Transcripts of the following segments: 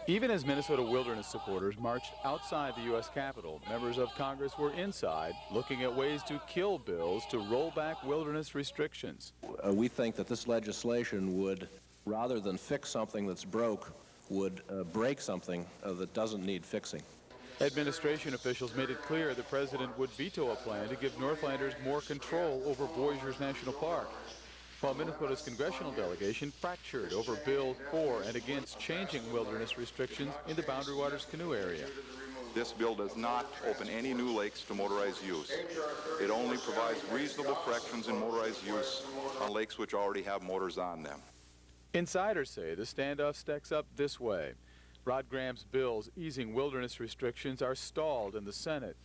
Even as Minnesota wilderness supporters marched outside the U.S. Capitol, members of Congress were inside looking at ways to kill bills to roll back wilderness restrictions. We think that this legislation would, rather than fix something that's broke, would break something that doesn't need fixing. Administration officials made it clear the president would veto a plan to give Northlanders more control over Voyageurs National Park, while Minnesota's congressional delegation fractured over bills for and against changing wilderness restrictions in the Boundary Waters canoe area. This bill does not open any new lakes to motorized use. It only provides reasonable corrections in motorized use on lakes which already have motors on them. Insiders say the standoff stacks up this way. Rod Graham's bills easing wilderness restrictions are stalled in the Senate.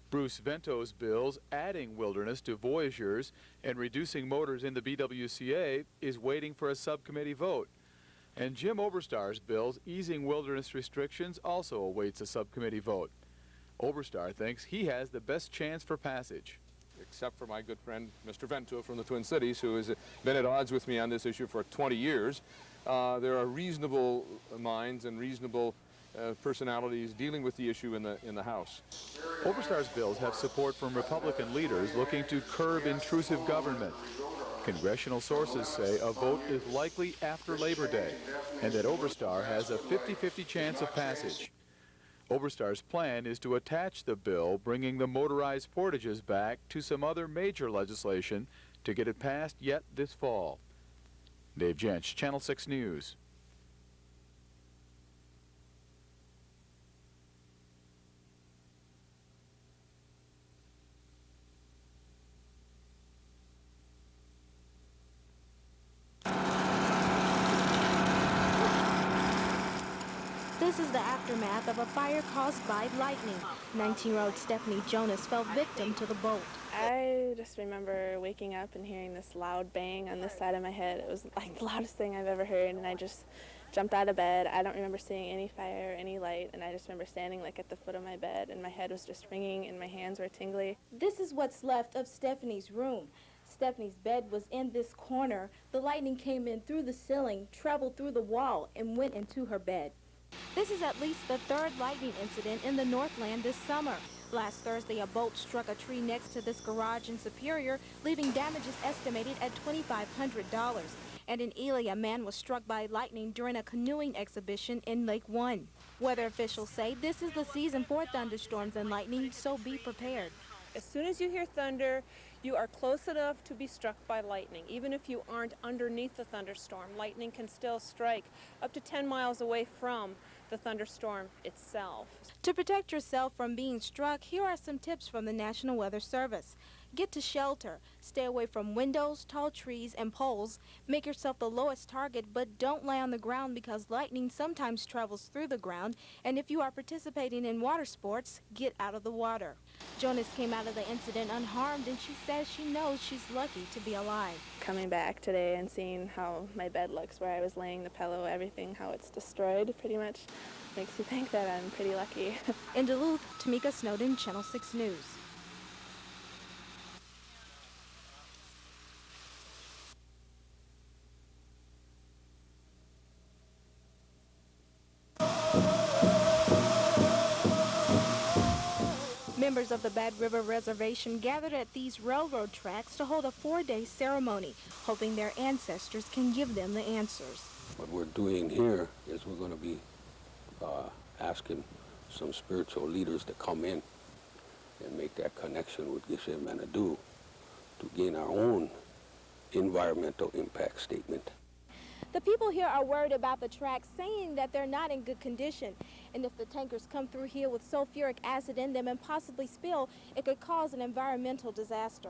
Bruce Vento's bills adding wilderness to Voyageurs and reducing motors in the BWCA is waiting for a subcommittee vote. And Jim Oberstar's bills easing wilderness restrictions also awaits a subcommittee vote. Oberstar thinks he has the best chance for passage. Except for my good friend, Mr. Vento from the Twin Cities, who has been at odds with me on this issue for 20 years. There are reasonable minds and reasonable personalities dealing with the issue in the House. Oberstar's bills have support from Republican leaders looking to curb intrusive government. Congressional sources say a vote is likely after Labor Day and that Oberstar has a 50-50 chance of passage. Oberstar's plan is to attach the bill bringing the motorized portages back to some other major legislation to get it passed yet this fall. Dave Jench, Channel 6 News. This is the aftermath of a fire caused by lightning. 19-year-old Stephanie Jonas fell victim to the bolt. I just remember waking up and hearing this loud bang on this side of my head. It was like the loudest thing I've ever heard, and I just jumped out of bed. I don't remember seeing any fire, any light, and I just remember standing like at the foot of my bed, and my head was just ringing and my hands were tingly. This is what's left of Stephanie's room. Stephanie's bed was in this corner. The lightning came in through the ceiling, traveled through the wall, and went into her bed. This is at least the third lightning incident in the Northland this summer. Last Thursday, a bolt struck a tree next to this garage in Superior, leaving damages estimated at $2,500. And in Ely, a man was struck by lightning during a canoeing exhibition in Lake One. Weather officials say this is the season for thunderstorms and lightning, so be prepared. As soon as you hear thunder, you are close enough to be struck by lightning. Even if you aren't underneath the thunderstorm, lightning can still strike up to 10 miles away from the thunderstorm itself. To protect yourself from being struck, here are some tips from the National Weather Service. Get to shelter. Stay away from windows, tall trees, and poles. Make yourself the lowest target, but don't lay on the ground because lightning sometimes travels through the ground. And if you are participating in water sports, get out of the water. Jonas came out of the incident unharmed, and she says she knows she's lucky to be alive. Coming back today and seeing how my bed looks, where I was laying the pillow, everything, how it's destroyed pretty much, makes you think that I'm pretty lucky. In Duluth, Tamika Snowden, Channel 6 News. Members of the Bad River Reservation gathered at these railroad tracks to hold a 4-day ceremony, hoping their ancestors can give them the answers. What we're doing here is we're going to be asking some spiritual leaders to come in and make that connection with Geshe Manadu to gain our own environmental impact statement. The people here are worried about the tracks, saying that they're not in good condition. And if the tankers come through here with sulfuric acid in them and possibly spill, it could cause an environmental disaster.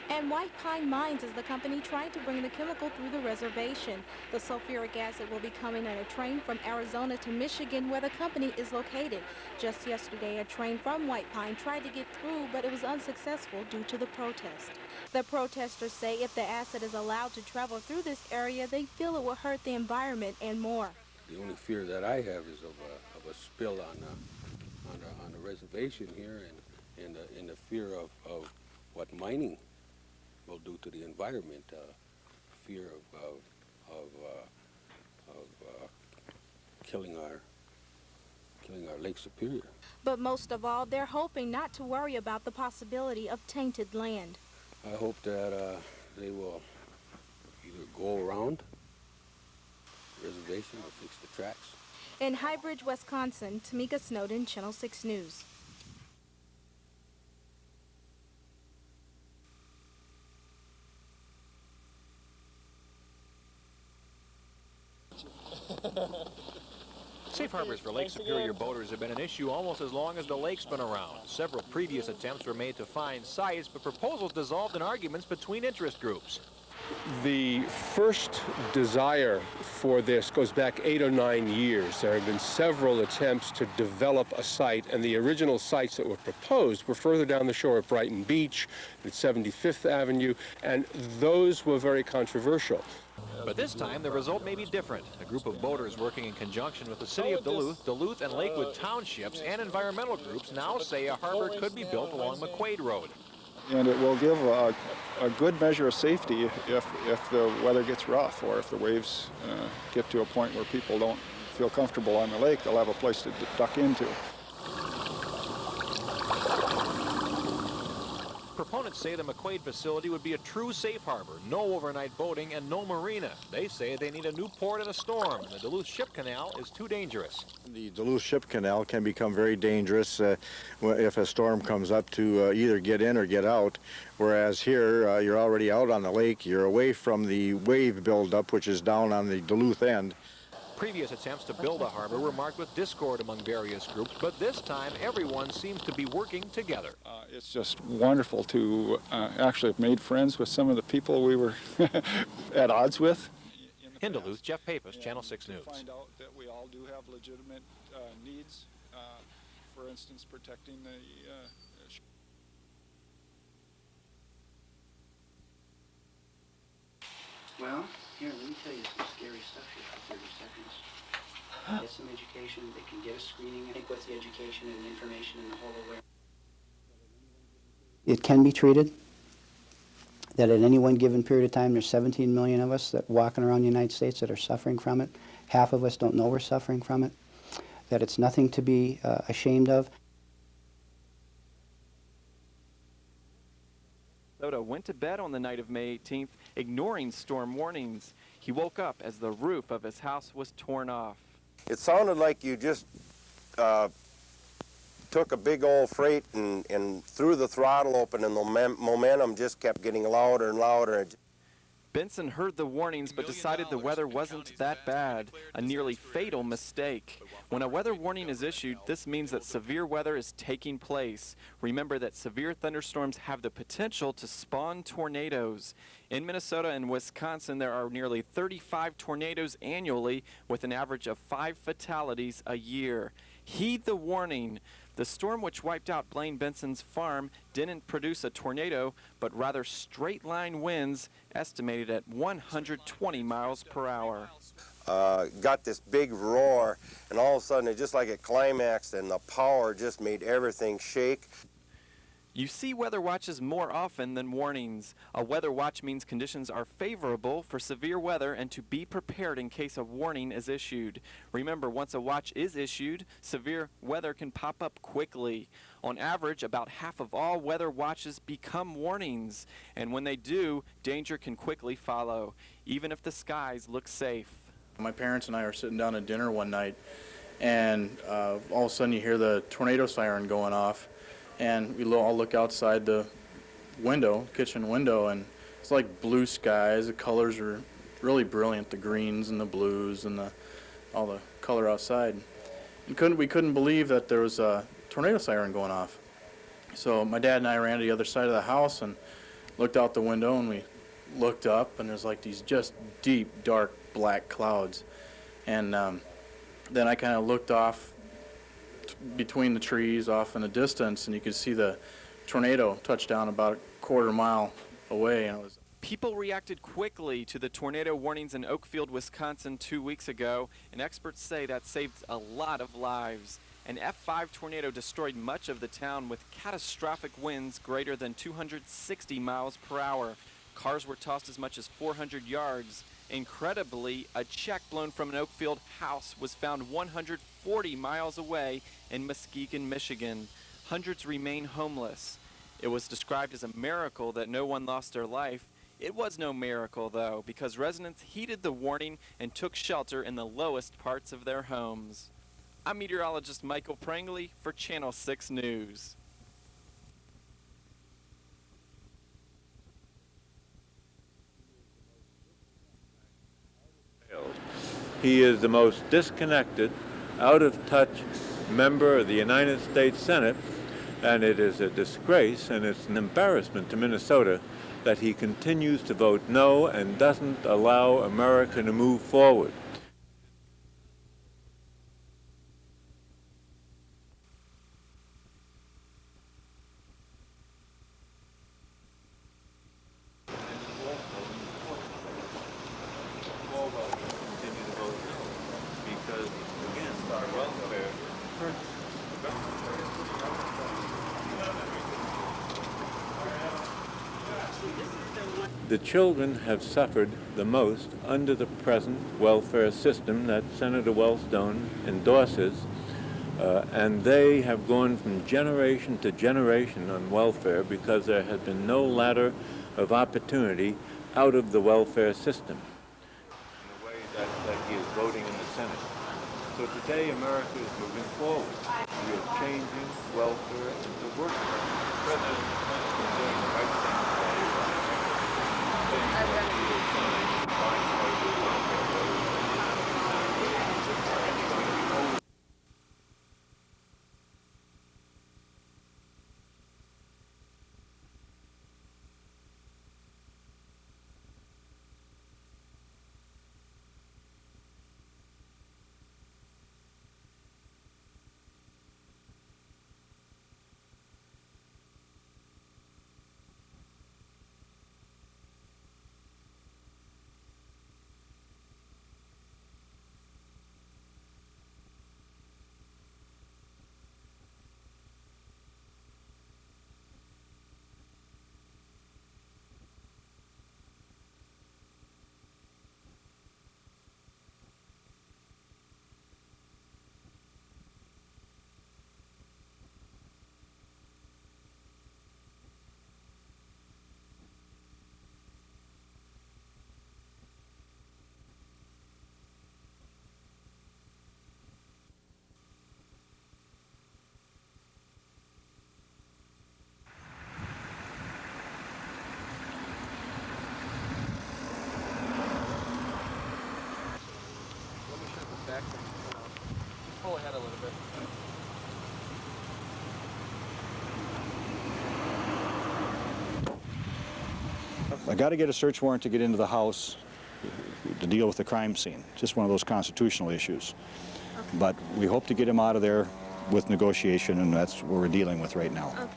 And White Pine Mines is the company trying to bring the chemical through the reservation. The sulfuric acid will be coming on a train from Arizona to Michigan, where the company is located. Just yesterday, a train from White Pine tried to get through, but it was unsuccessful due to the protest. The protesters say if the acid is allowed to travel through this area, they feel it will hurt the environment and more. The only fear that I have is of a spill on the reservation here, and the fear of what mining will do to the environment. Fear of killing our killing our Lake Superior. But most of all, they're hoping not to worry about the possibility of tainted land. I hope that they will either go around the reservation or fix the tracks. In Highbridge, Wisconsin, Tamika Snowden, Channel 6 News. Safe harbors for Lake Superior boaters have been an issue almost as long as the lake's been around. Several previous attempts were made to find sites, but proposals dissolved in arguments between interest groups. The first desire for this goes back 8 or 9 years. There have been several attempts to develop a site, and the original sites that were proposed were further down the shore at Brighton Beach, at 75th Avenue, and those were very controversial. But this time, the result may be different. A group of boaters working in conjunction with the city of Duluth and Lakewood townships and environmental groups now say a harbor could be built along McQuaid Road. And it will give a good measure of safety if the weather gets rough or if the waves get to a point where people don't feel comfortable on the lake. They'll have a place to duck into. Proponents say the McQuaid facility would be a true safe harbor, no overnight boating and no marina. They say they need a new port in a storm. The Duluth Ship Canal is too dangerous. The Duluth Ship Canal can become very dangerous if a storm comes up to either get in or get out, whereas here you're already out on the lake, you're away from the wave buildup, which is down on the Duluth end. Previous attempts to build a harbor were marked with discord among various groups, but this time everyone seems to be working together. It's just wonderful to actually have made friends with some of the people we were at odds with. In Duluth, Jeff Pappas, Channel 6 News. Find out that we all do have legitimate needs, for instance, protecting the Well, here, let me tell you some scary stuff here for 30 seconds. Get some education, they can get a screening. I think what's the education and information and the whole awareness. It can be treated. That at any one given period of time, there's 17 million of us that walking around the United States that are suffering from it. Half of us don't know we're suffering from it. That it's nothing to be ashamed of. Soto went to bed on the night of May 18th, ignoring storm warnings. He woke up as the roof of his house was torn off. It sounded like you just took a big old freight and threw the throttle open, and the momentum just kept getting louder and louder. Benson heard the warnings but decided the weather wasn't that bad, a nearly fatal mistake. When a weather warning is issued, this means that severe weather is taking place. Remember that severe thunderstorms have the potential to spawn tornadoes. In Minnesota and Wisconsin, there are nearly 35 tornadoes annually, with an average of 5 fatalities a year. Heed the warning. The storm which wiped out Blaine Benson's farm didn't produce a tornado, but rather straight-line winds estimated at 120 miles per hour. Got this big roar, and all of a sudden, it just like it climaxed, and the power just made everything shake. You see weather watches more often than warnings. A weather watch means conditions are favorable for severe weather and to be prepared in case a warning is issued. Remember, once a watch is issued, severe weather can pop up quickly. On average, about half of all weather watches become warnings, and when they do, danger can quickly follow, even if the skies look safe. My parents and I are sitting down at dinner one night, and all of a sudden you hear the tornado siren going off. And we all look outside the window, kitchen window, and it's like blue skies. The colors are really brilliant, the greens and the blues and all the color outside. And we couldn't believe that there was a tornado siren going off. So my dad and I ran to the other side of the house and looked out the window, and we looked up, and there's like these just deep, dark, black clouds. And then I kind of looked off between the trees off in the distance, and you could see the tornado touch down about a quarter mile away. And it was People reacted quickly to the tornado warnings in Oakfield, Wisconsin 2 weeks ago, and experts say that saved a lot of lives. An F5 tornado destroyed much of the town with catastrophic winds greater than 260 miles per hour. Cars were tossed as much as 400 yards. Incredibly, a check blown from an Oakfield house was found 140 miles away in Muskegon, Michigan. Hundreds remain homeless. It was described as a miracle that no one lost their life. It was no miracle, though, because residents heeded the warning and took shelter in the lowest parts of their homes. I'm meteorologist Michael Prangley for Channel 6 News. He is the most disconnected, out-of-touch member of the United States Senate, and it is a disgrace and it's an embarrassment to Minnesota that he continues to vote no and doesn't allow America to move forward. The children have suffered the most under the present welfare system that Senator Wellstone endorses, and they have gone from generation to generation on welfare because there has been no ladder of opportunity out of the welfare system in the way that he is voting in the Senate. So today America is moving forward. We are changing welfare into work. President Clinton is doing the right thing. Pull ahead a little bit. I got to get a search warrant to get into the house to deal with the crime scene. Just one of those constitutional issues. Okay. But we hope to get him out of there with negotiation, and that's what we're dealing with right now. Okay.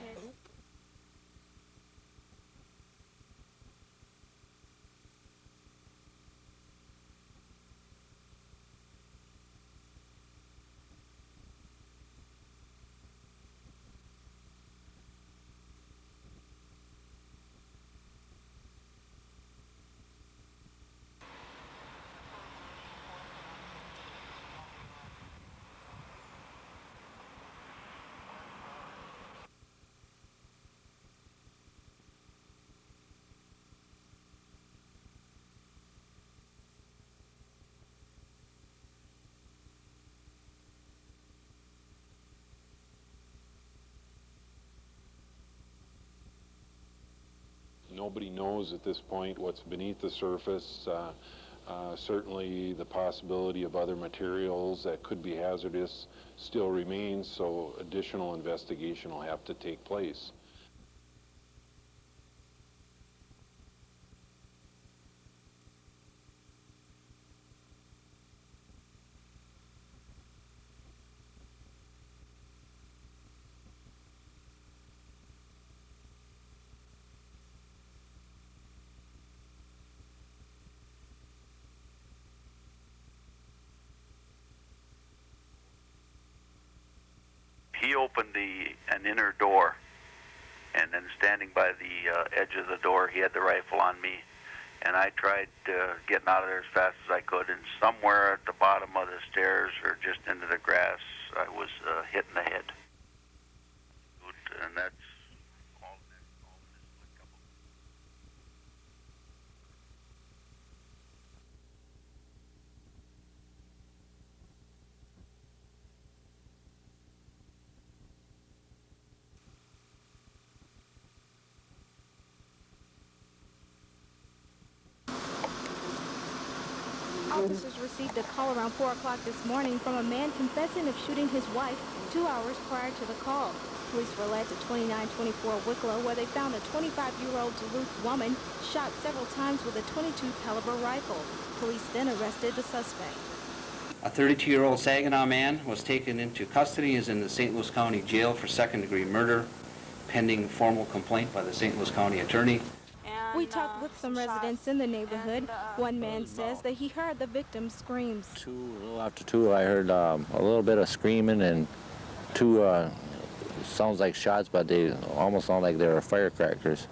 Nobody knows at this point what's beneath the surface. Certainly the possibility of other materials that could be hazardous still remains, so additional investigation will have to take place. He opened an inner door and then standing by the edge of the door, he had the rifle on me, and I tried getting out of there as fast as I could, and somewhere at the bottom of the stairs or just into the grass, I was hit in the head. And that's Officers received a call around 4 o'clock this morning from a man confessing of shooting his wife 2 hours prior to the call. Police were led to 2924 Wicklow, where they found a 25-year-old Duluth woman shot several times with a .22 caliber rifle. Police then arrested the suspect. A 32-year-old Saginaw man was taken into custody and is in the St. Louis County Jail for second-degree murder, pending formal complaint by the St. Louis County Attorney. We talked with some residents in the neighborhood. One man says that he heard the victim's screams. A little after 2, I heard a little bit of screaming and 2 sounds like shots, but they almost sound like they were firecrackers.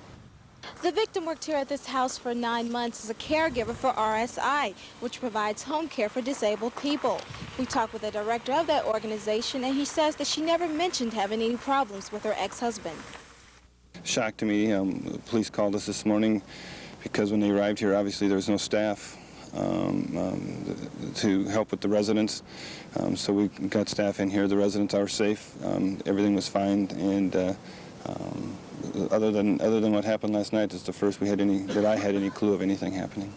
The victim worked here at this house for 9 months as a caregiver for RSI, which provides home care for disabled people. We talked with the director of that organization, and he says that she never mentioned having any problems with her ex-husband. Shock to me. The police called us this morning because when they arrived here, obviously there was no staff to help with the residents. So we got staff in here. The residents are safe. Everything was fine, and other than what happened last night, it's the first I had any clue of anything happening.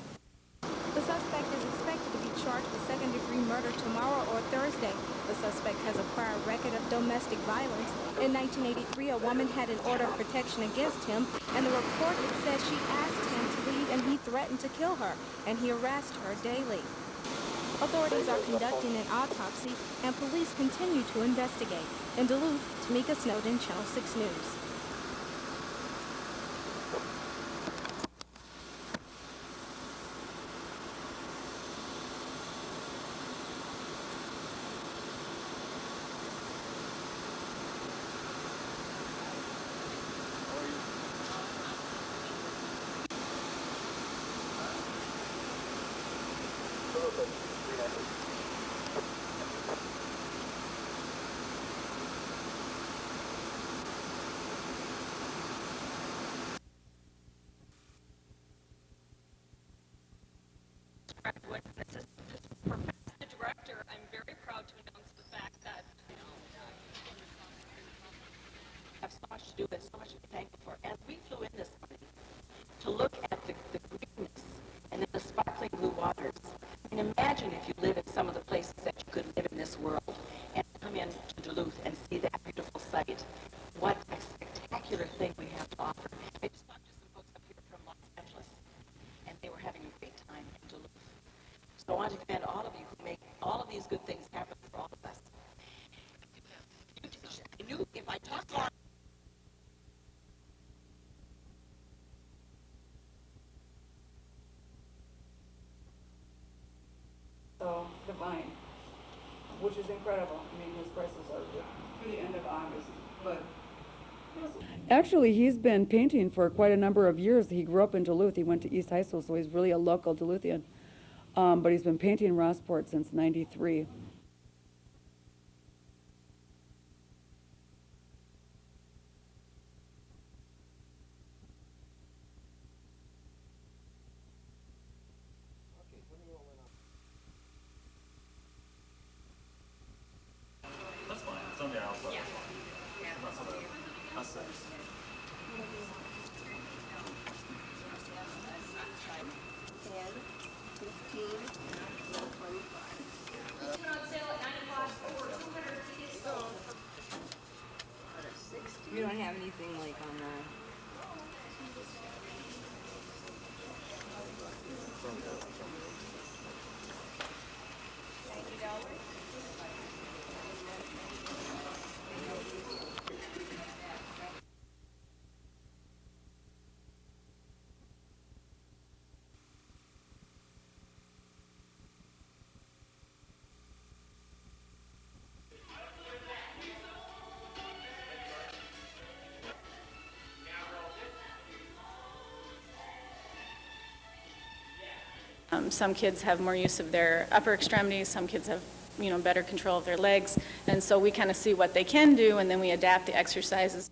The suspect is expected to be charged with second-degree murder tomorrow or Thursday. The suspect has a prior record of domestic violence. In 1983, a woman had an order of protection against him, and the report says she asked him to leave and he threatened to kill her, and he harassed her daily. Authorities are conducting an autopsy, and police continue to investigate. In Duluth, Tamika Snowden, Channel 6 News. The director, I'm very proud to announce the fact that I have so much to do and so much to be thankful for. As we flew in this morning to look at the greenness and then the sparkling blue waters, I mean, imagine if you live in some of the places that you could live in this world and come in to Duluth and see that beautiful sight. What a spectacular thing we have to offer. I just talked to some folks up here from Los Angeles, and they were having a great time in Duluth. So I want to commend all of you who make all of these good things happen for all of us. I knew if I talked long. So divine, which is incredible. I mean, his prices are through the end of August, but. Actually, he's been painting for quite a number of years. He grew up in Duluth. He went to East High School, so he's really a local Duluthian. But he's been painting Rossport since '93. That's fine. It's on the outside. Yeah. That's six. We don't have anything like on the. Some kids have more use of their upper extremities, some kids have better control of their legs, and so we kind of see what they can do, and then we adapt the exercises.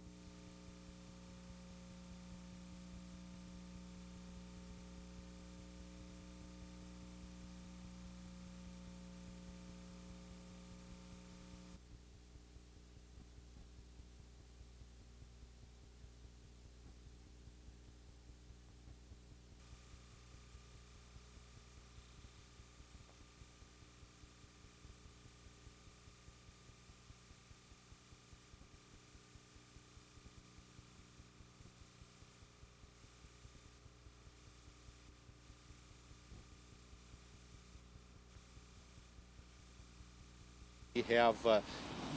We have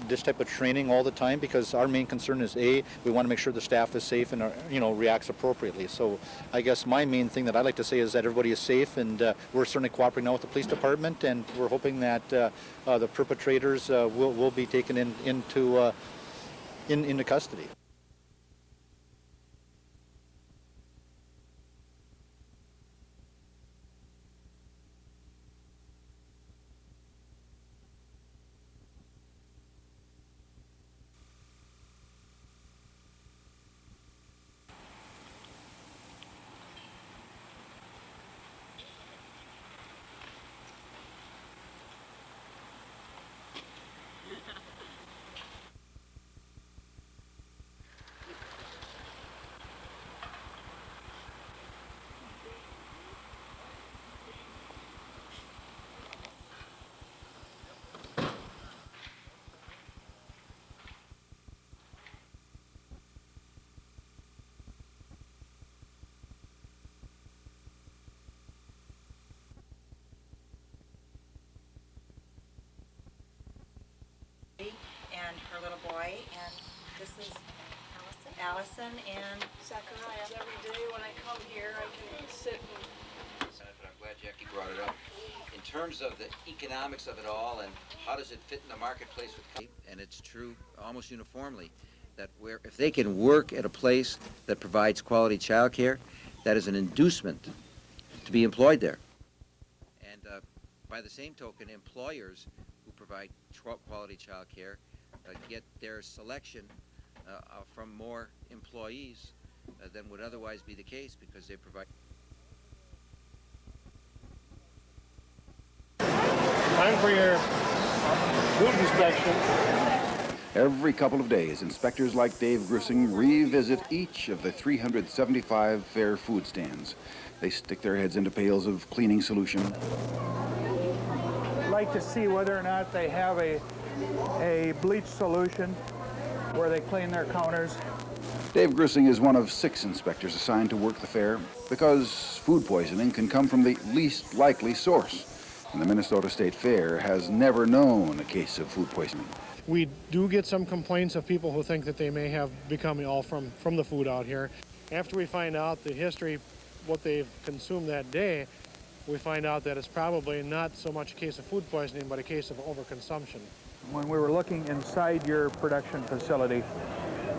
this type of training all the time because our main concern is we want to make sure the staff is safe and reacts appropriately. So I guess my main thing that I like to say is that everybody is safe, and we're certainly cooperating now with the police department, and we're hoping that the perpetrators will be taken into custody. And her little boy, and this is Allison and Zachariah. Every day when I come here, I can sit and... Senator, I'm glad Jackie brought it up. In terms of the economics of it all and how does it fit in the marketplace with, and it's true almost uniformly, that if they can work at a place that provides quality child care, that is an inducement to be employed there. And by the same token, employers who provide quality child care get their selection from more employees than would otherwise be the case because they provide. Time for your food inspection. Every couple of days, inspectors like Dave Grissing revisit each of the 375 fair food stands. They stick their heads into pails of cleaning solution. Like to see whether or not they have a bleach solution where they clean their counters. Dave Grissing is one of 6 inspectors assigned to work the fair because food poisoning can come from the least likely source. And the Minnesota State Fair has never known a case of food poisoning. We do get some complaints of people who think that they may have become ill from the food out here. After we find out the history, what they've consumed that day, we find out that it's probably not so much a case of food poisoning, but a case of overconsumption. When we were looking inside your production facility,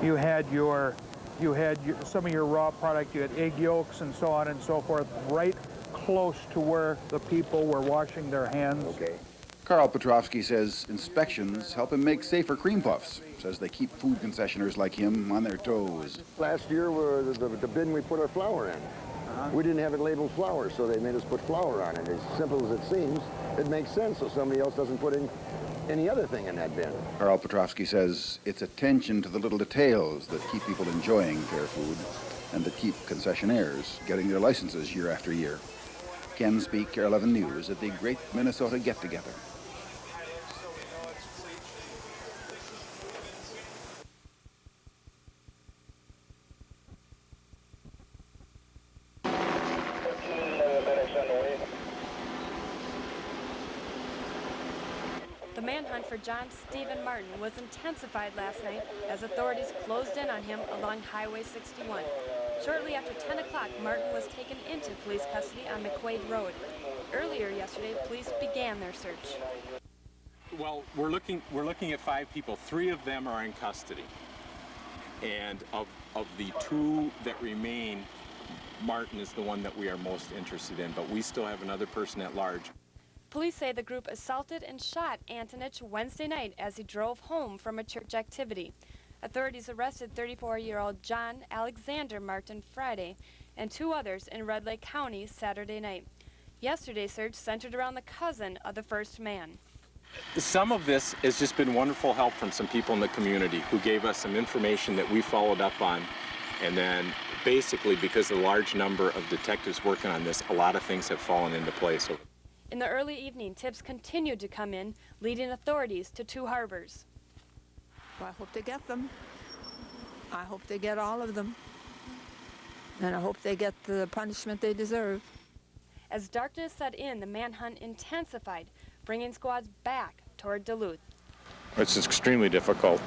you had some of your raw product, you had egg yolks and so on and so forth, right close to where the people were washing their hands. Okay. Carl Petrovsky says inspections help him make safer cream puffs. Says they keep food concessioners like him on their toes. Last year, the bin we put our flour in. We didn't have it labeled flour, so they made us put flour on it. As simple as it seems, it makes sense so somebody else doesn't put in any other thing in that bin. Carl Petrovsky says it's attention to the little details that keep people enjoying fair food and that keep concessionaires getting their licenses year after year. Ken Speak, KARE 11 News at the Great Minnesota Get-Together. The manhunt for John Stephen Martin was intensified last night as authorities closed in on him along Highway 61. Shortly after 10 o'clock, Martin was taken into police custody on McQuaid Road. Earlier yesterday, police began their search. Well, we're looking at 5 people. 3 of them are in custody. And of the 2 that remain, Martin is the one that we are most interested in, but we still have another person at large. Police say the group assaulted and shot Antonich Wednesday night as he drove home from a church activity. Authorities arrested 34-year-old John Alexander Martin Friday and 2 others in Red Lake County Saturday night. Yesterday's search centered around the cousin of the first man. Some of this has just been wonderful help from some people in the community who gave us some information that we followed up on. And then basically, because of the large number of detectives working on this, a lot of things have fallen into place. In the early evening, tips continued to come in, leading authorities to 2 harbors. Well, I hope they get them. I hope they get all of them. And I hope they get the punishment they deserve. As darkness set in, the manhunt intensified, bringing squads back toward Duluth. It's extremely difficult.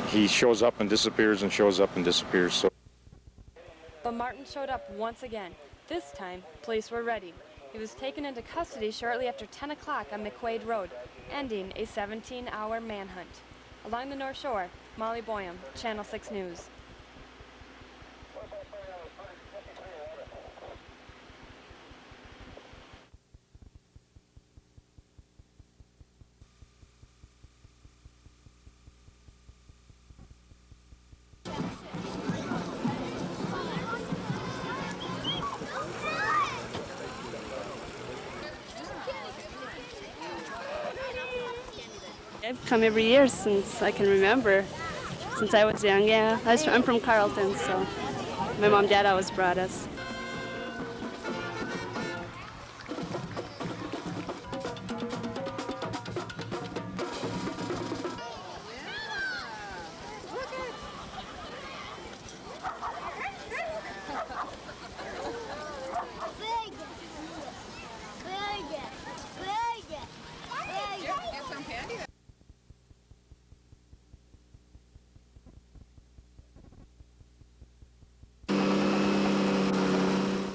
He shows up and disappears and shows up and disappears. So. But Martin showed up once again. This time, police were ready. He was taken into custody shortly after 10 o'clock on McQuaid Road, ending a 17-hour manhunt. Along the North Shore, Molly Boyum, Channel 6 News. I've come every year since I can remember, since I was young, yeah. I'm from Carleton, so my mom and dad always brought us.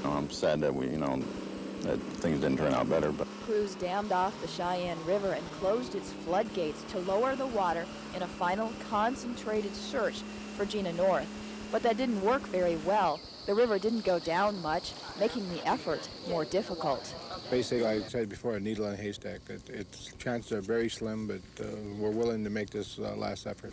I'm sad that that things didn't turn out better, but Crews dammed off the Cheyenne River and closed its floodgates to lower the water in a final concentrated search for Gina North. But that didn't work very well. The river didn't go down much, making the effort more difficult. Basically, like I said before, a needle in a haystack. Its chances are very slim, but we're willing to make this last effort.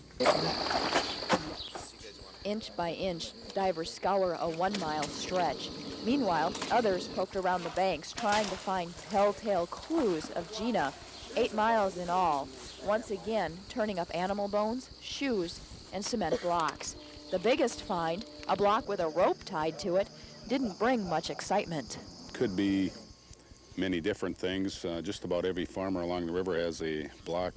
Inch by inch, divers scour a 1-mile stretch. Meanwhile, others poked around the banks trying to find telltale clues of Gina. 8 miles in all, once again turning up animal bones, shoes, and cement blocks. The biggest find, a block with a rope tied to it, didn't bring much excitement. Could be many different things. Just about every farmer along the river has a block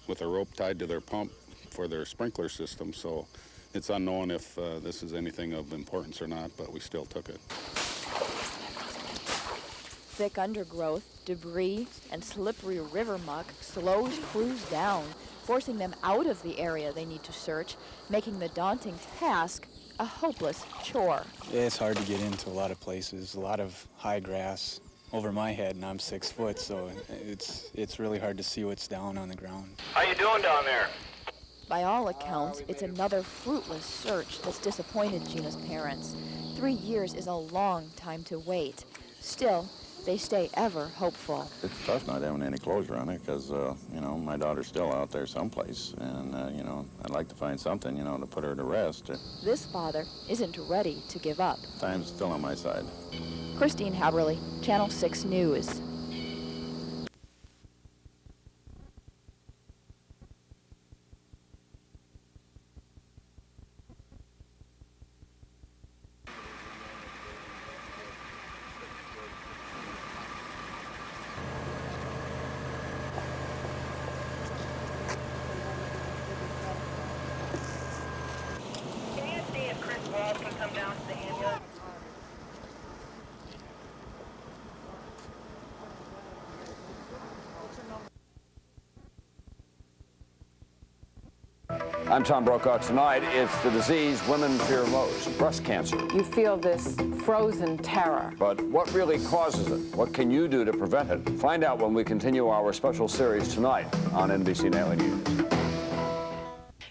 with a rope tied to their pump for their sprinkler system, so it's unknown if this is anything of importance or not, but we still took it. Thick undergrowth, debris, and slippery river muck slows crews down, forcing them out of the area they need to search, making the daunting task a hopeless chore. Yeah, it's hard to get into a lot of places, a lot of high grass over my head, and I'm 6 foot, so it's really hard to see what's down on the ground. How you doing down there? By all accounts, it's another fruitless search that's disappointed Gina's parents. 3 years is a long time to wait. Still, they stay ever hopeful. it's tough not having any closure on it because, my daughter's still out there someplace, and, I'd like to find something, to put her to rest. This father isn't ready to give up. Time's still on my side. Christine Haberly, Channel 6 News. I'm Tom Brokaw. Tonight, it's the disease women fear most, breast cancer. You feel this frozen terror. But what really causes it? What can you do to prevent it? Find out when we continue our special series tonight on NBC Nightly News.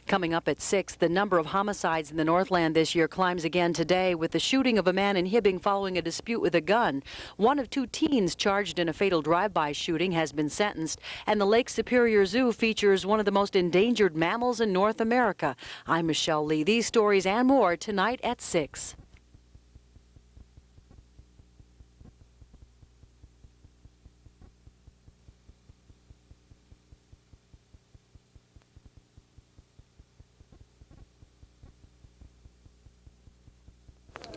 Coming up at 6, the number of homicides in the Northland this year climbs again today with the shooting of a man in Hibbing following a dispute with a gun. One of 2 teens charged in a fatal drive-by shooting has been sentenced, and the Lake Superior Zoo features one of the most endangered mammals in North America. I'm Michelle Lee. These stories and more tonight at 6.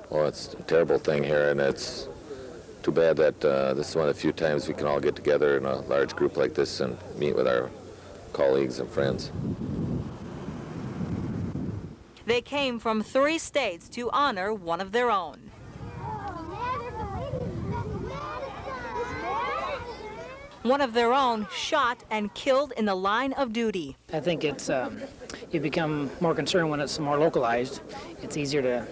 Well, it's a terrible thing here, and it's too bad that this is one of the few times we can all get together in a large group like this and meet with our colleagues and friends. They came from 3 states to honor one of their own. One of their own shot and killed in the line of duty. I think it's you become more concerned when it's more localized. It's easier to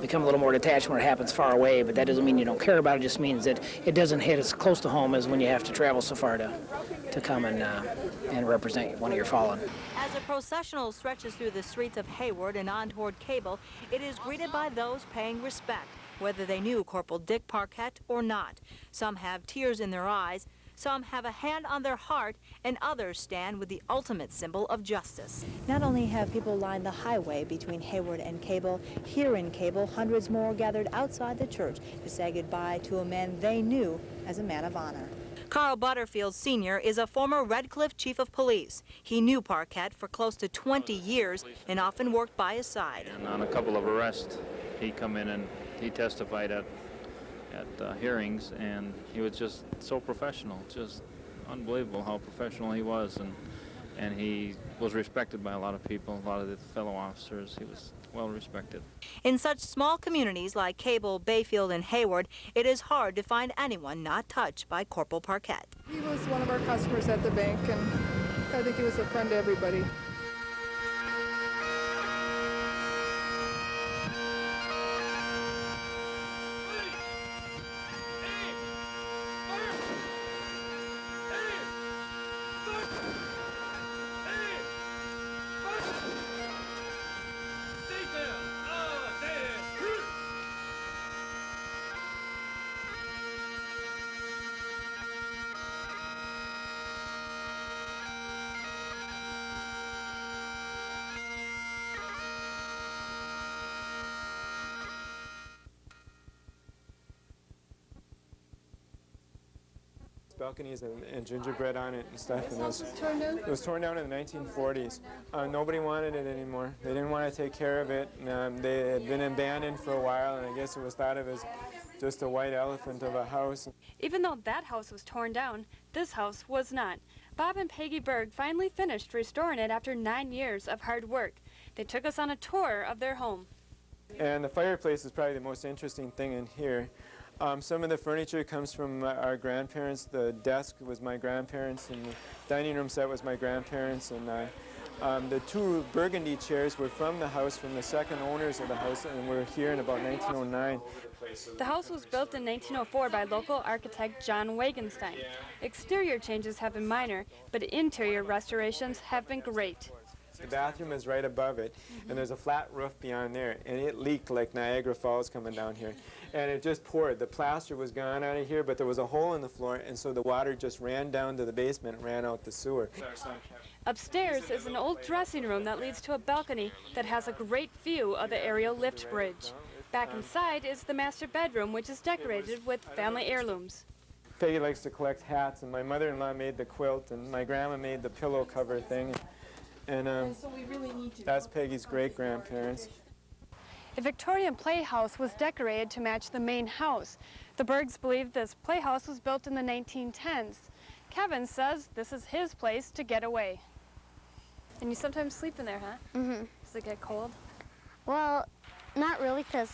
become a little more detached when it happens far away, but that doesn't mean you don't care about it. It just means that it doesn't hit as close to home as when you have to travel so far to come and represent one of your fallen. As a processional stretches through the streets of Hayward and on toward Cable, it is greeted by those paying respect, whether they knew Corporal Dick Parquette or not. Some have tears in their eyes, some have a hand on their heart, and others stand with the ultimate symbol of justice. Not only have people lined the highway between Hayward and Cable, here in Cable, hundreds more gathered outside the church to say goodbye to a man they knew as a man of honor. Carl Butterfield Sr. is a former Red Cliff chief of police. He knew Parquette for close to 20 years and often worked by his side. And on a couple of arrests, he come in and he testified at hearings, and he was just so professional, just unbelievable how professional he was, and he was respected by a lot of people, a lot of the fellow officers. He was well respected. In such small communities like Cable, Bayfield, and Hayward, it is hard to find anyone not touched by Corporal Parquette. He was one of our customers at the bank, and I think he was a friend to everybody. Balconies and gingerbread on it and stuff. And it was torn down in the 1940s. Nobody wanted it anymore. They didn't want to take care of it. They had been abandoned for a while, and I guess it was thought of as just a white elephant of a house. Even though that house was torn down, this house was not. Bob and Peggy Berg finally finished restoring it after 9 years of hard work. They took us on a tour of their home. And the fireplace is probably the most interesting thing in here. Some of the furniture comes from our grandparents. The desk was my grandparents, and the dining room set was my grandparents. And the 2 burgundy chairs were from the house, from the second owners of the house, and were here in about 1909. The house was built in 1904 by local architect John Wagenstein. Exterior changes have been minor, but interior restorations have been great. The bathroom is right above it, and there's a flat roof beyond there, and it leaked like Niagara Falls coming down here. And it just poured. The plaster was gone out of here, but there was a hole in the floor, and so the water just ran down to the basement and ran out the sewer. Upstairs is an old dressing room that leads to a balcony that has a great view of the aerial lift bridge. Back inside is the master bedroom, which is decorated with family heirlooms. Peggy likes to collect hats, and my mother-in-law made the quilt, and my grandma made the pillow cover thing. And that's Peggy's great-grandparents. A Victorian playhouse was decorated to match the main house. The Bergs believe this playhouse was built in the 1910s. Kevin says this is his place to get away. And you sometimes sleep in there, huh? Mm-hmm. Does it get cold? Well, not really, because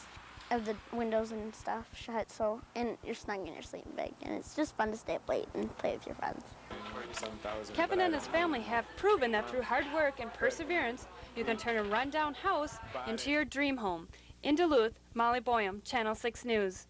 of the windows and stuff shut, and you're snug in your sleeping bag, and it's just fun to stay up late and play with your friends. Kevin and his family have proven that through hard work and perseverance, you can turn a rundown house into your dream home. In Duluth, Molly Boyum, Channel 6 News.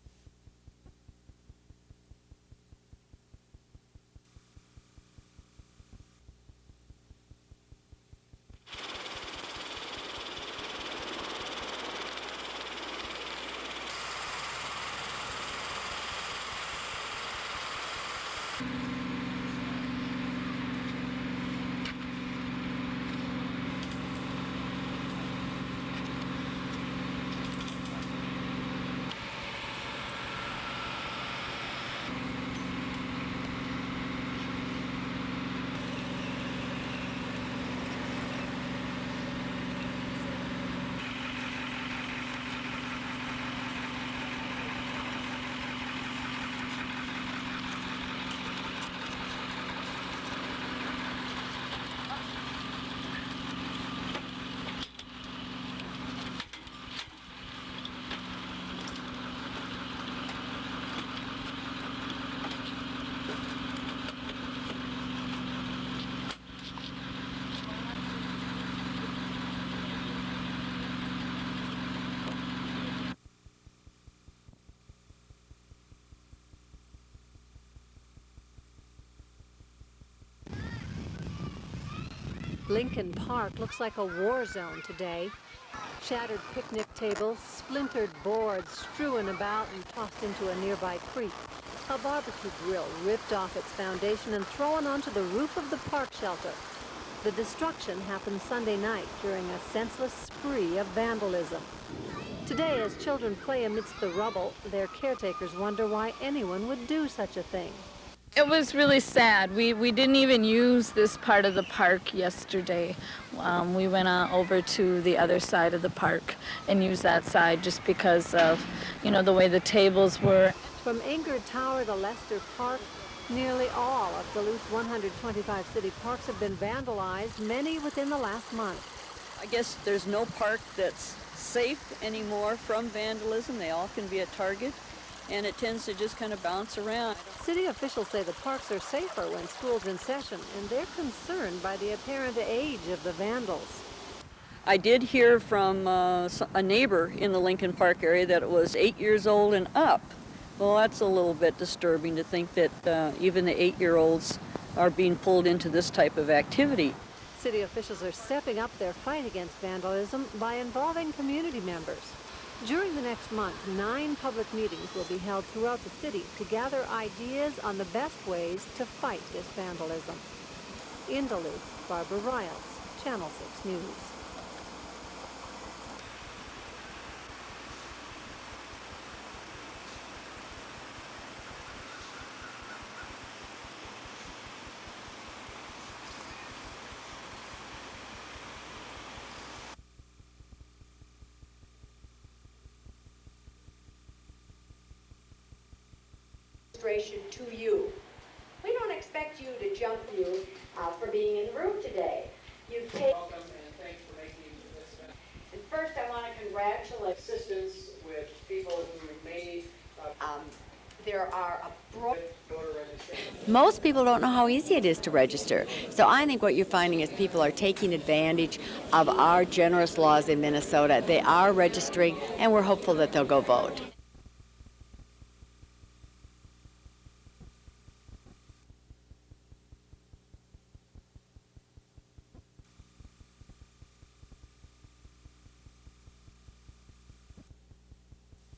Lincoln Park looks like a war zone today. Shattered picnic tables, splintered boards strewn about and tossed into a nearby creek. A barbecue grill ripped off its foundation and thrown onto the roof of the park shelter. The destruction happened Sunday night during a senseless spree of vandalism. Today, as children play amidst the rubble, their caretakers wonder why anyone would do such a thing. It was really sad. We didn't even use this part of the park yesterday. We went over to the other side of the park and used that side just because of, the way the tables were. From Ingrid Tower to Leicester Park, nearly all of Duluth's 125 city parks have been vandalized, many within the last month. I guess there's no park that's safe anymore from vandalism. They all can be a target, and it tends to just kind of bounce around. City officials say the parks are safer when school's in session, and they're concerned by the apparent age of the vandals. I did hear from a neighbor in the Lincoln Park area that it was 8 years old and up. Well, that's a little bit disturbing to think that even the 8-year-olds are being pulled into this type of activity. City officials are stepping up their fight against vandalism by involving community members. During the next month, 9 public meetings will be held throughout the city to gather ideas on the best ways to fight this vandalism. In Duluth, Barbara Riles, Channel 6 News. To you. We don't expect you to jump you for being in the room today. You've taken. Welcome and thanks for making this. And first, I want to congratulate Assistance with people who made. There are a broad. Most people don't know how easy it is to register. So I think what you're finding is people are taking advantage of our generous laws in Minnesota. They are registering, and we're hopeful that they'll go vote.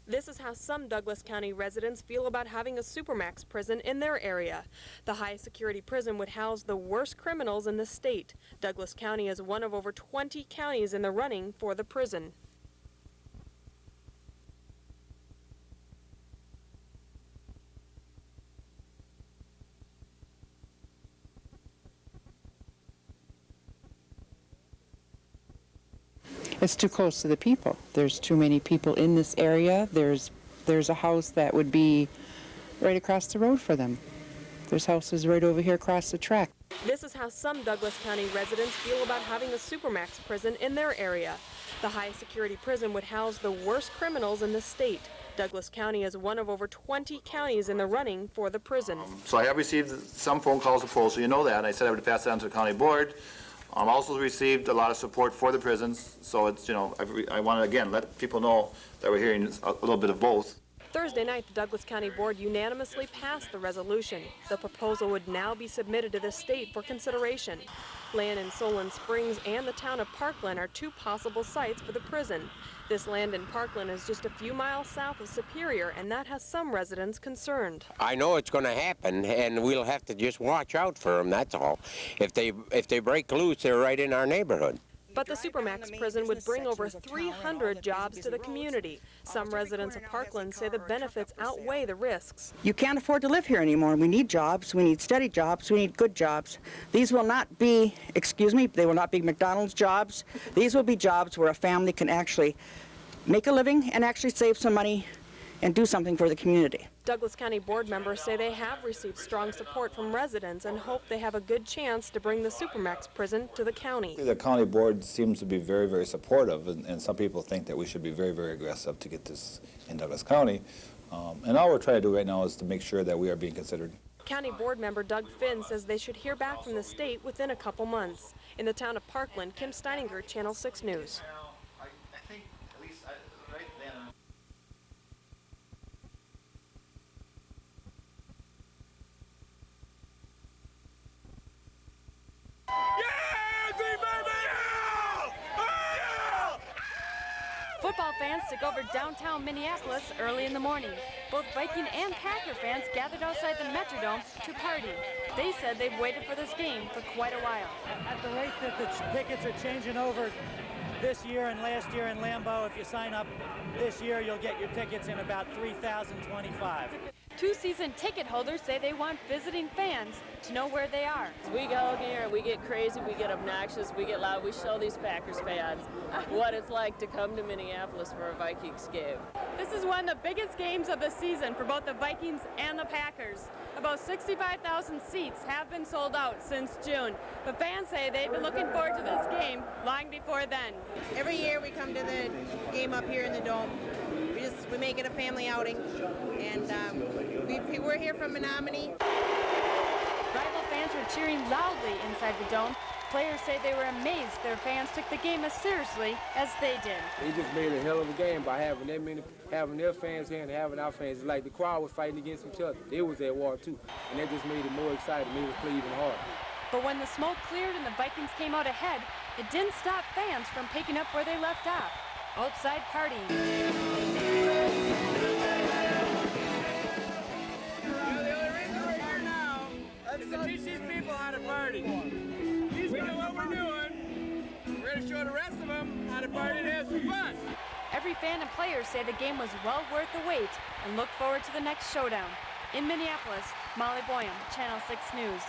This is how some Douglas County residents feel about having a supermax prison in their area. The highest security prison would house the worst criminals in the state. Douglas County is one of over 20 counties in the running for the prison. It's too close to the people. There's too many people in this area. There's a house that would be right across the road for them. There's houses right over here across the track. This is how some Douglas County residents feel about having a supermax prison in their area. The highest security prison would house the worst criminals in the state. Douglas County is one of over 20 counties in the running for the prison. So I have received some phone calls to polls, so you know that. And I said I would pass that on to the county board. Also received a lot of support for the prisons, so it's, I want to, again, let people know that we're hearing a little bit of both. Thursday night, the Douglas County Board unanimously passed the resolution. The proposal would now be submitted to the state for consideration. Land in Solon Springs and the town of Parkland are two possible sites for the prison. This land in Parkland is just a few miles south of Superior, and that has some residents concerned. I know it's going to happen, and we'll have to just watch out for them, that's all. If they break loose, they're right in our neighborhood. But the Supermax prison would bring over 300 jobs to the community. Some residents of Parkland say the benefits outweigh the risks. You can't afford to live here anymore. We need jobs, we need steady jobs, we need good jobs. These will not be, excuse me, they will not be McDonald's jobs. These will be jobs where a family can actually make a living and actually save some money and do something for the community. Douglas County board members say they have received strong support from residents and hope they have a good chance to bring the Supermax prison to the county. The county board seems to be very, very supportive, and some people think that we should be very, very aggressive to get this in Douglas County. And all we're trying to do right now is to make sure that we are being considered. County board member Doug Finn says they should hear back from the state within a couple months. In the town of Parkland, Kim Steininger, Channel 6 News. Football fans took over downtown Minneapolis early in the morning. Both Viking and Packer fans gathered outside the Metrodome to party. They said they've waited for this game for quite a while. At the rate that the tickets are changing over this year and last year in Lambeau, if you sign up this year, you'll get your tickets in about 3,025. Two season ticket holders say they want visiting fans to know where they are. We go here and we get crazy, we get obnoxious, we get loud. We show these Packers fans what it's like to come to Minneapolis for a Vikings game. This is one of the biggest games of the season for both the Vikings and the Packers. About 65,000 seats have been sold out since June, but fans say they've been looking forward to this game long before then. Every year we come to the game up here in the Dome. We make it a family outing, and we're here from Menominee. Rival fans were cheering loudly inside the Dome. Players say they were amazed their fans took the game as seriously as they did. They just made a hell of a game by having their fans here and having our fans. It's like the crowd was fighting against each other. They was at war too, and that just made it more exciting, made us play even harder. But when the smoke cleared and the Vikings came out ahead, it didn't stop fans from picking up where they left off. Outside partying. To teach these people how to party. We know what we're doing. We're going to show the rest of them how to party and have some fun. Every fan and player say the game was well worth the wait and look forward to the next showdown. In Minneapolis, Molly Boyum, Channel 6 News.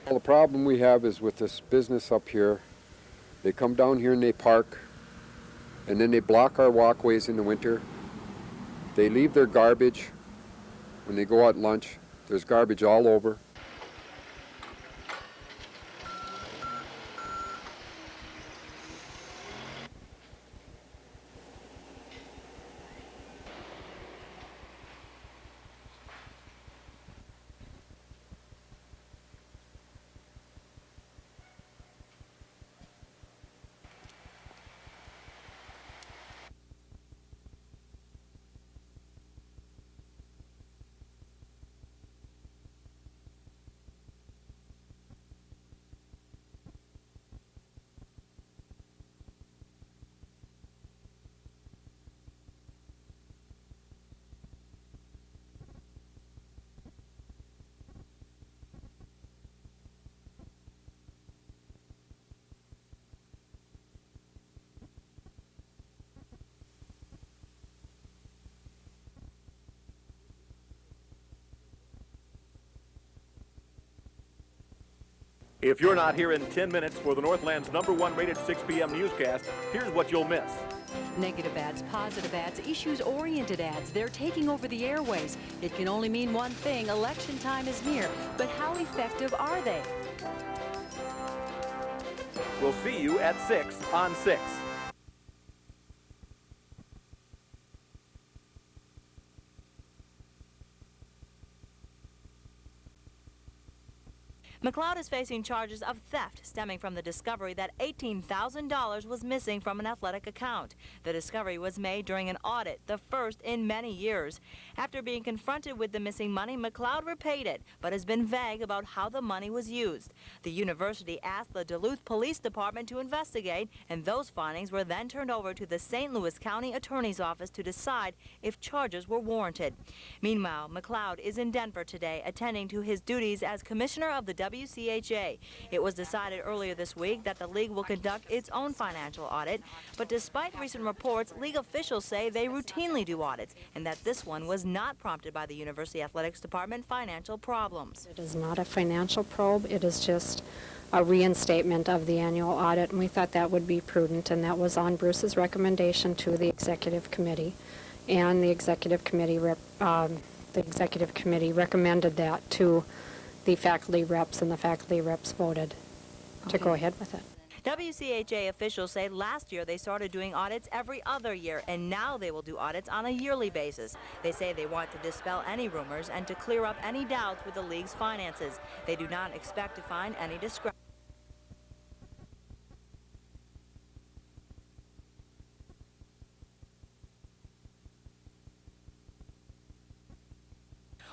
Well, the problem we have is with this business up here. They come down here and they park, and then they block our walkways in the winter. They leave their garbage. When they go out lunch, there's garbage all over. If you're not here in 10 minutes for the Northland's #1 rated 6 p.m. newscast, here's what you'll miss. Negative ads, positive ads, issues-oriented ads, they're taking over the airways. It can only mean one thing, election time is near. But how effective are they? We'll see you at 6 on 6. McLeod is facing charges of theft stemming from the discovery that $18,000 was missing from an athletic account. The discovery was made during an audit, the first in many years. After being confronted with the missing money, McLeod repaid it, but has been vague about how the money was used. The university asked the Duluth Police Department to investigate, and those findings were then turned over to the St. Louis County Attorney's Office to decide if charges were warranted. Meanwhile, McLeod is in Denver today, attending to his duties as commissioner of the WCHA. It was decided earlier this week that the league will conduct its own financial audit, but despite recent reports, league officials say they routinely do audits and that this one was not prompted by the University Athletics Department financial problems. It is not a financial probe. It is just a reinstatement of the annual audit, and we thought that would be prudent, and that was on Bruce's recommendation to the executive committee, and the executive committee recommended that to the faculty reps, and the faculty reps voted to go ahead with it. WCHA officials say last year they started doing audits every other year, and now they will do audits on a yearly basis. They say they want to dispel any rumors and to clear up any doubts with the league's finances. They do not expect to find any discrepancies.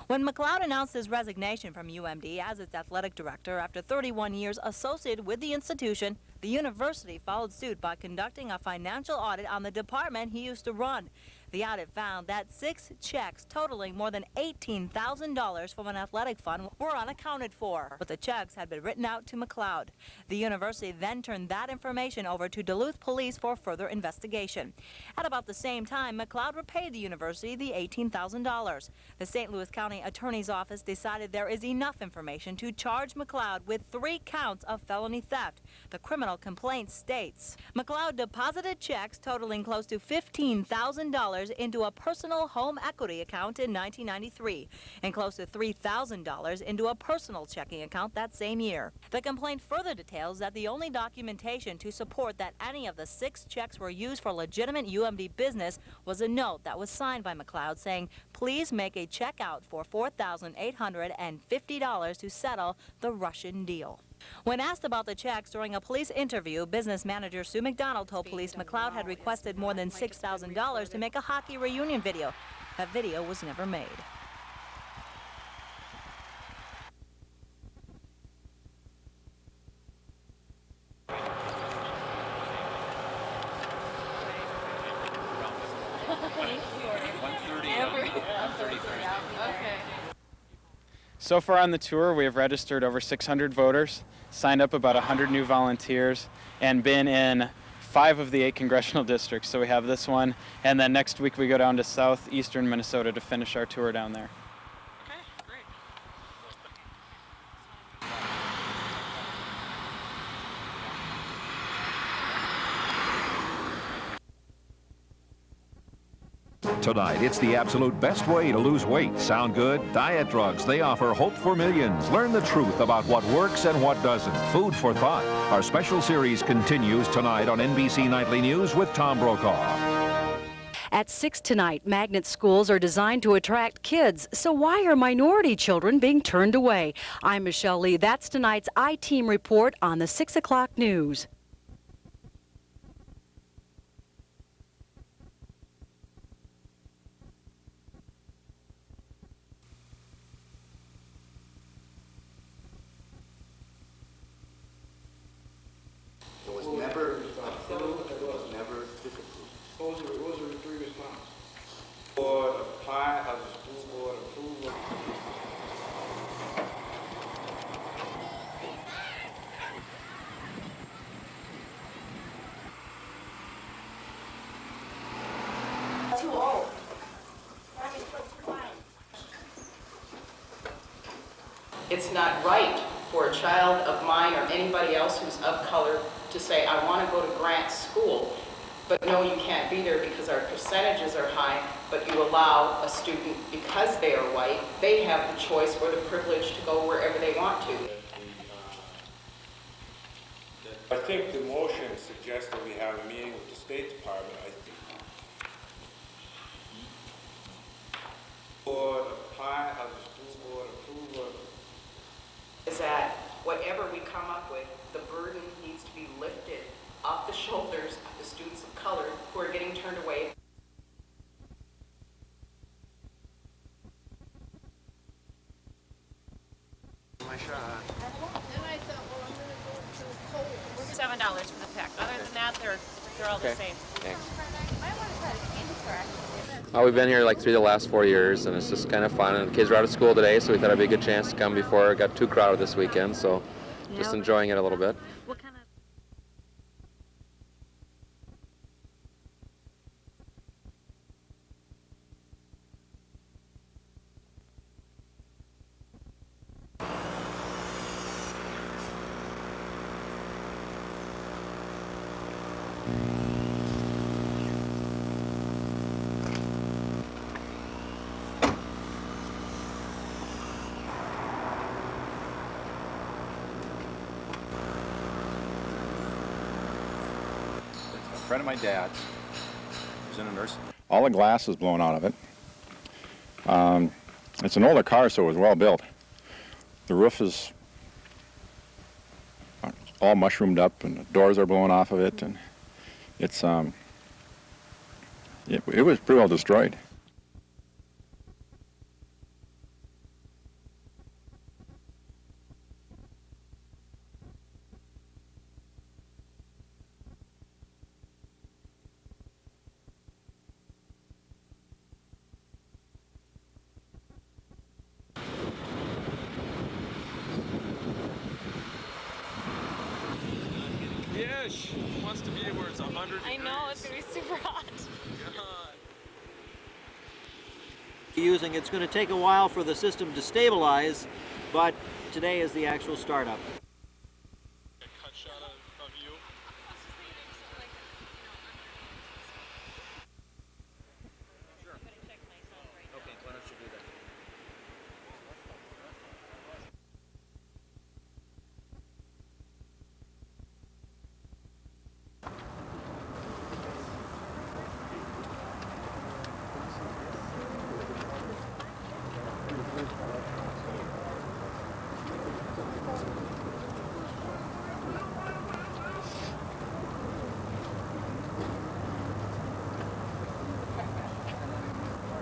When McLeod announced his resignation from UMD as its athletic director after 31 years associated with the institution, the university followed suit by conducting a financial audit on the department he used to run. The audit found that 6 checks totaling more than $18,000 from an athletic fund were unaccounted for, but the checks had been written out to McLeod. The university then turned that information over to Duluth Police for further investigation. At about the same time, McLeod repaid the university the $18,000. The St. Louis County Attorney's Office decided there is enough information to charge McLeod with 3 counts of felony theft. The criminal complaint states McLeod deposited checks totaling close to $15,000 into a personal home equity account in 1993 and close to $3,000 into a personal checking account that same year. The complaint further details that the only documentation to support that any of the 6 checks were used for legitimate UMD business was a note that was signed by McLeod saying, "Please make a check out for $4,850 to settle the Russian deal." When asked about the checks during a police interview, business manager Sue McDonald told police McLeod had requested more than $6,000 to make a hockey reunion video. That video was never made. So far on the tour, we have registered over 600 voters, signed up about 100 new volunteers, and been in 5 of the 8 congressional districts. So we have this one, and then next week we go down to southeastern Minnesota to finish our tour down there. Tonight, it's the absolute best way to lose weight. Sound good? Diet drugs. They offer hope for millions. Learn the truth about what works and what doesn't. Food for thought. Our special series continues tonight on NBC Nightly News with Tom Brokaw. At 6 tonight, magnet schools are designed to attract kids. So why are minority children being turned away? I'm Michelle Lee. That's tonight's I-Team report on the 6 o'clock news. It's not right for a child of mine or anybody else who's of color to say, I want to go to Grant School, but no, you can't be there because our percentages are high, but you allow a student, because they are white, they have the choice or the privilege to go wherever they want to. I think the motion suggests that we have a meeting with the State Department. I think board apply of the school board approval. Is that They're all the same. Thanks. We've been here like 3 of the last 4 years, and it's just kind of fun. And the kids are out of school today, so we thought it'd be a good chance to come before it got too crowded this weekend. So just enjoying it a little bit. What kind of... A friend of my dad's, who's in a nurse. All the glass is blown out of it. It's an older car, so it was well built. The roof is all mushroomed up, and the doors are blown off of it, and it's it was pretty well destroyed. Ish wants to be where it's 100 I know, it's going to be super hot. Using it's going to take a while for the system to stabilize, but today is the actual startup.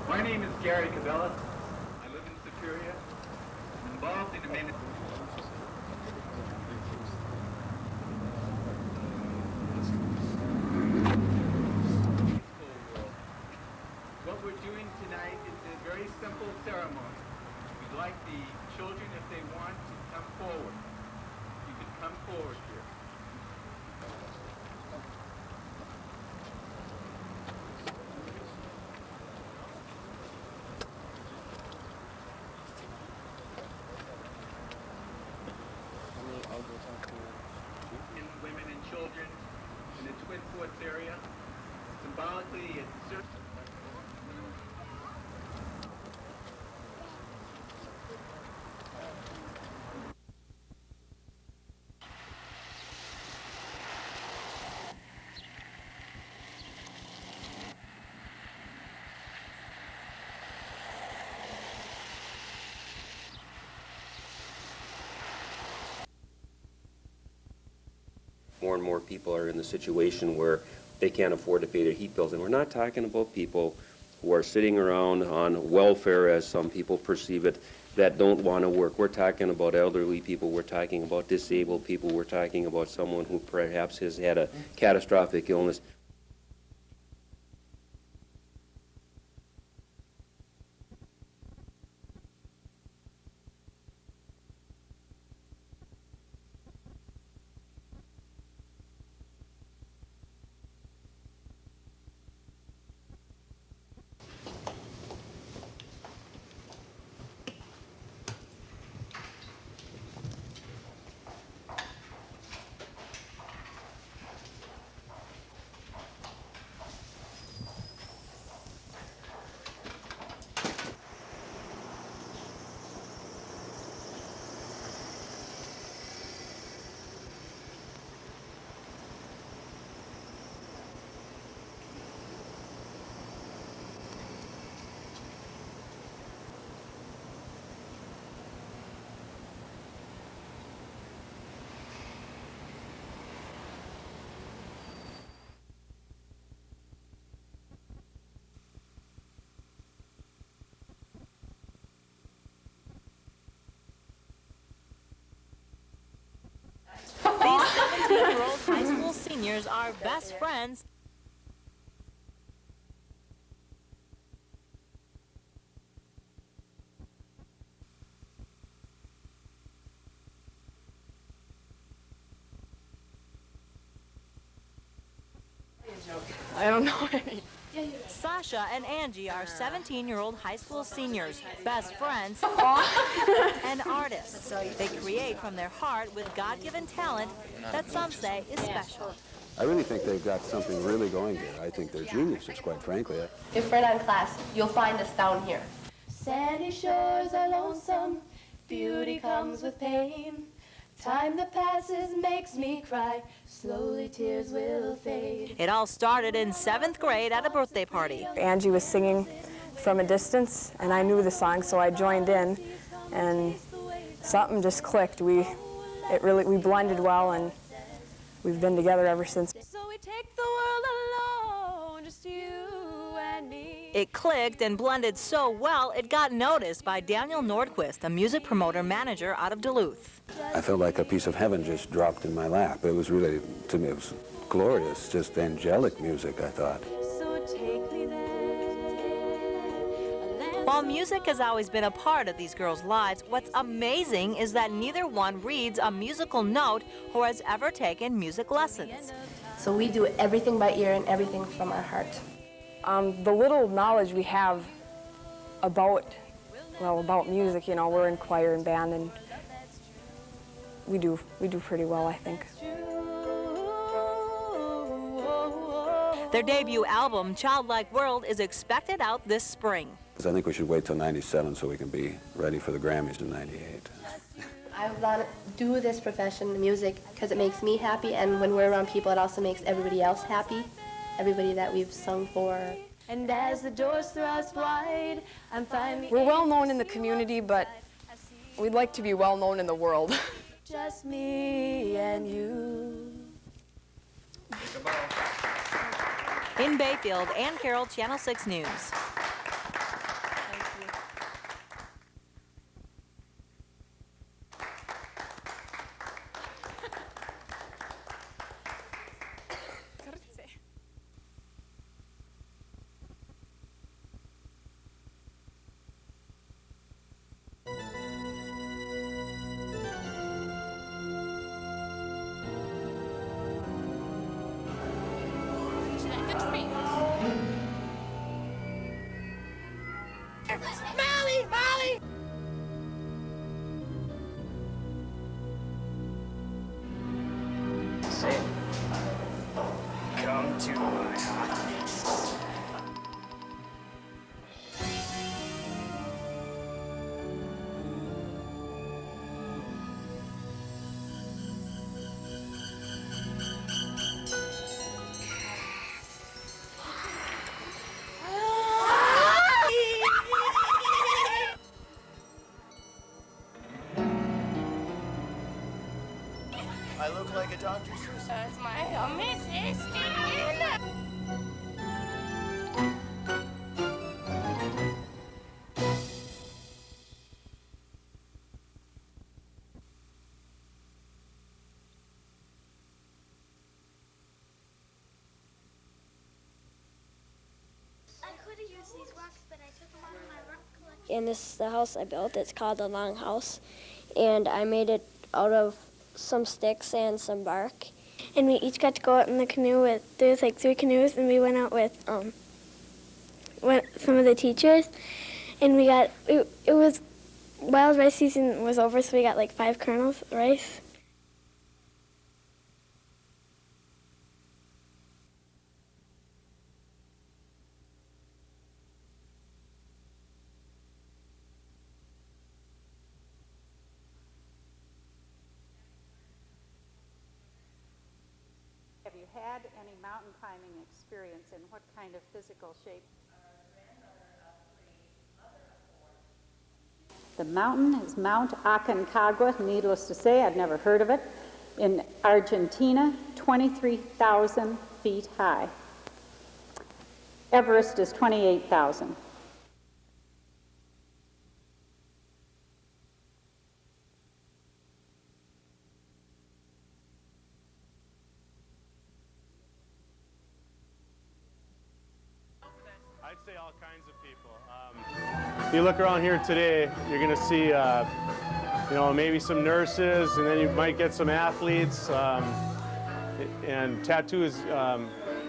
My name is Gary Cabela. I live in Superior. I'm involved in the maintenance. What we're doing tonight is a very simple ceremony. We'd like the children, if they want, to come forward. You can come forward here. Women and children in the Twin Forts area. Symbolically, it's more and more people are in the situation where they can't afford to pay their heat bills. And we're not talking about people who are sitting around on welfare, as some people perceive it, that don't want to work. We're talking about elderly people. We're talking about disabled people. We're talking about someone who perhaps has had a catastrophic illness. seniors are best friends. I don't know any. Sasha and Angie are 17-year-old high school seniors, best friends, and artists. They create from their heart with God-given talent that some say is special. I really think they've got something really going here. I think they're geniuses, quite frankly. If we're not in class, you'll find us down here. Sandy shores are lonesome, beauty comes with pain. Time that passes makes me cry, slowly tears will fade. It all started in 7th grade at a birthday party. Angie was singing from a distance, and I knew the song, so I joined in, and something just clicked. We blended well, and we've been together ever since. So we take the world alone, just you and me. It clicked and blended so well, it got noticed by Daniel Nordquist, a music promoter manager out of Duluth. I felt like a piece of heaven just dropped in my lap. It was really, to me, it was glorious, just angelic music, I thought. So take me there. While music has always been a part of these girls' lives, what's amazing is that neither one reads a musical note or has ever taken music lessons. So we do everything by ear and everything from our heart. The little knowledge we have about music, you know, we're in choir and band, and we do pretty well, I think. Their debut album, Childlike World, is expected out this spring. I think we should wait till 97 so we can be ready for the Grammys in 98. I want to do this profession, music, because it makes me happy, and when we're around people, it also makes everybody else happy, everybody that we've sung for. And as the doors thrust wide, I'm finding... We're well known in the community, but we'd like to be well known in the world. Just me and you. In Bayfield, Ann Carroll, Channel 6 News. Molly! Molly! Come to my house. I look like a doctor's assistant. That's my assistant. I could have used these rocks, but I took them out of my rock collection. And this is the house I built. It's called the Long House, and I made it out of some sticks and some bark. And we each got to go out in the canoe with, there's like 3 canoes, and we went out with some of the teachers, and we got, it was, wild rice season was over, so we got like 5 kernels of rice. Have you had any mountain climbing experience, and what kind of physical shape? The mountain is Mount Aconcagua. Needless to say, I'd never heard of it. In Argentina, 23,000 feet high. Everest is 28,000. say all kinds of people. If you look around here today, you're going to see, you know, maybe some nurses, and then you might get some athletes. And tattoo is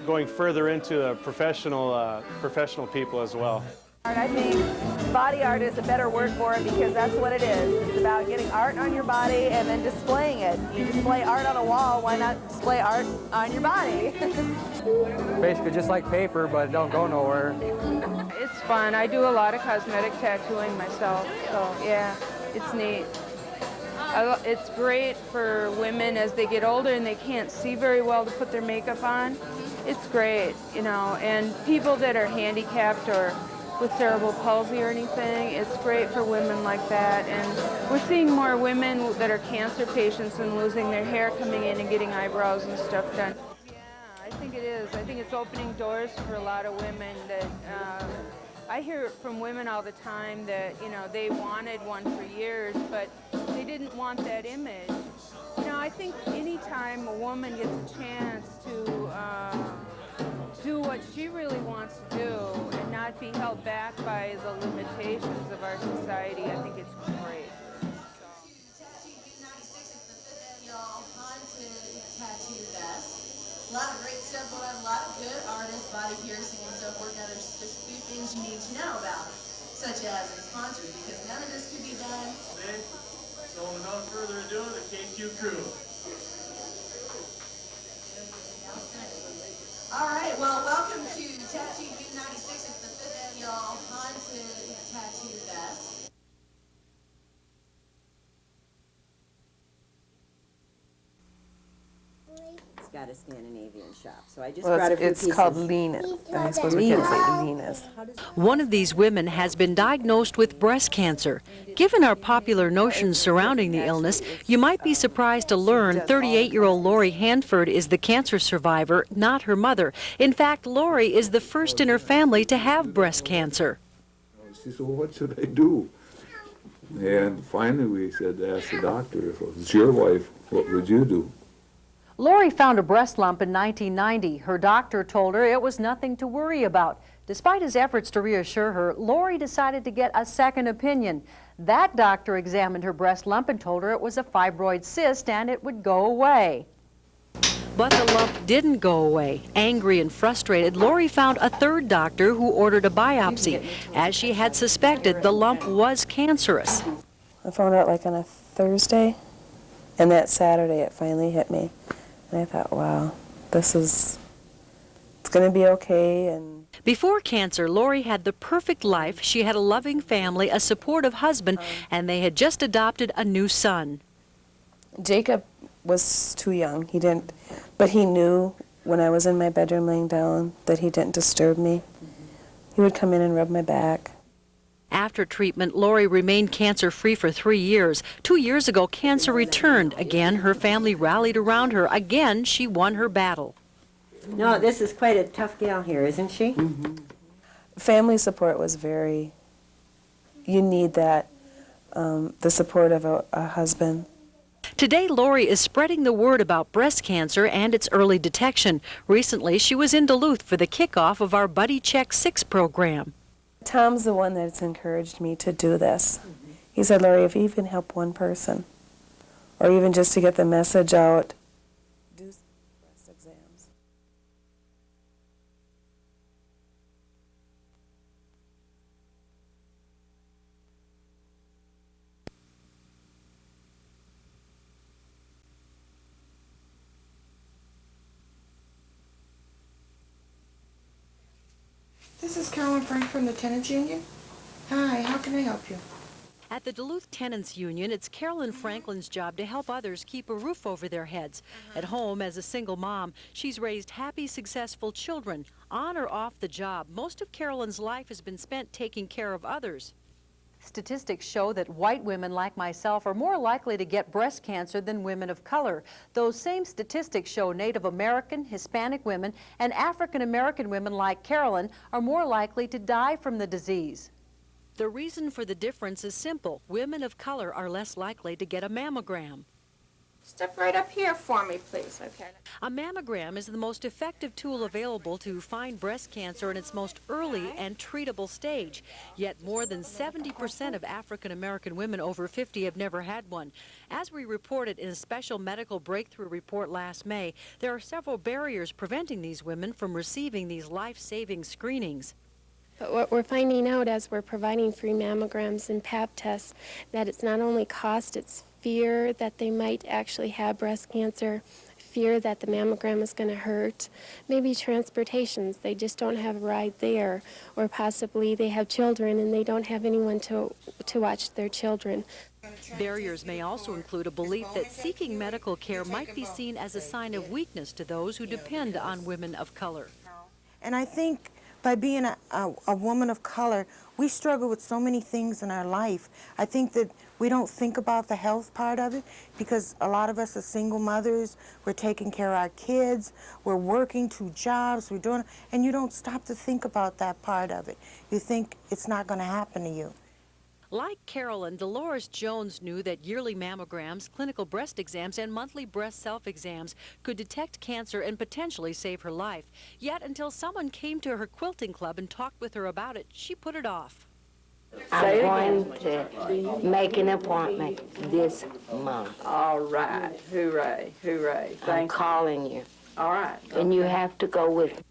going further into the professional people as well. I think body art is a better word for it because that's what it is. It's about getting art on your body and then displaying it. You display art on a wall, why not display art on your body? Basically just like paper, but it don't go nowhere. It's fun. I do a lot of cosmetic tattooing myself, so yeah, it's neat. It's great for women as they get older and they can't see very well to put their makeup on. It's great, you know, and people that are handicapped or with cerebral palsy or anything, it's great for women like that. And we're seeing more women that are cancer patients and losing their hair coming in and getting eyebrows and stuff done. Yeah, I think it is. I think it's opening doors for a lot of women that I hear it from women all the time that, you know, they wanted one for years, but they didn't want that image. You know, I think anytime a woman gets a chance to do what she really wants to do and not be held back by the limitations of our society, I think it's great. A lot of great stuff going on, a lot of good artists, body piercing and so forth. Now there's just a few things you need to know about, such as a sponsor, because none of this could be done. So without further ado, the K2 crew. All right, well, welcome to Tattoo U96. It's the 5th annual Haunted Tattoo Fest. Got a Scandinavian shop, so I just Well, brought a few it's pieces. called Venus. I suppose we can't say Venus. One of these women has been diagnosed with breast cancer. Given our popular notions surrounding the illness, you might be surprised to learn 38-year-old Lori Hanford is the cancer survivor, not her mother. In fact, Lori is the first in her family to have breast cancer. She said, well, what should I do? And finally we said, ask the doctor, if it was your wife, what would you do? Lori found a breast lump in 1990. Her doctor told her it was nothing to worry about. Despite his efforts to reassure her, Lori decided to get a second opinion. That doctor examined her breast lump and told her it was a fibroid cyst and it would go away. But the lump didn't go away. Angry and frustrated, Lori found a third doctor who ordered a biopsy. As she had suspected, the lump was cancerous. I found out like on a Thursday, and that Saturday it finally hit me. And I thought, wow, it's going to be okay. And before cancer, Lori had the perfect life. She had a loving family, a supportive husband, and they had just adopted a new son. Jacob was too young. But he knew when I was in my bedroom laying down that he didn't disturb me. He would come in and rub my back. After treatment, Lori remained cancer-free for 3 years. 2 years ago, cancer returned. Again, her family rallied around her. Again, she won her battle. No, this is quite a tough gal here, isn't she? Mm-hmm. Family support was you need that, the support of a husband. Today, Lori is spreading the word about breast cancer and its early detection. Recently, she was in Duluth for the kickoff of our Buddy Check 6 program. Tom's the one that's encouraged me to do this. He said, Lori, if you even help one person, or even just to get the message out, do breast exams. This is Carolyn Frank from the Tenants Union. Hi, how can I help you? At the Duluth Tenants Union, it's Carolyn Franklin's job to help others keep a roof over their heads. At home, as a single mom, she's raised happy, successful children. On or off the job, most of Carolyn's life has been spent taking care of others. Statistics show that white women like myself are more likely to get breast cancer than women of color. Those same statistics show Native American, Hispanic women, and African American women like Carolyn are more likely to die from the disease. The reason for the difference is simple. Women of color are less likely to get a mammogram. Step right up here for me, please. Okay. A mammogram is the most effective tool available to find breast cancer in its most early and treatable stage. Yet more than 70% of African American women over 50 have never had one. As we reported in a special medical breakthrough report last May, there are several barriers preventing these women from receiving these life-saving screenings. But what we're finding out as we're providing free mammograms and Pap tests, that it's not only cost, it's fear that they might actually have breast cancer, fear that the mammogram is going to hurt, maybe transportations, they just don't have a ride there, or possibly they have children and they don't have anyone to watch their children. Barriers may also include a belief that seeking medical care might be seen as a sign of weakness to those who depend on women of color. And I think by being a woman of color, we struggle with so many things in our life. I think that we don't think about the health part of it because a lot of us are single mothers, we're taking care of our kids, we're working 2 jobs, we're doing, and you don't stop to think about that part of it. You think it's not going to happen to you. Like Carolyn, Dolores Jones knew that yearly mammograms, clinical breast exams, and monthly breast self-exams could detect cancer and potentially save her life. Yet until someone came to her quilting club and talked with her about it, she put it off. I'm going to make an appointment this month. All right. Hooray, hooray. I'm calling you. All right. And you have to go with me.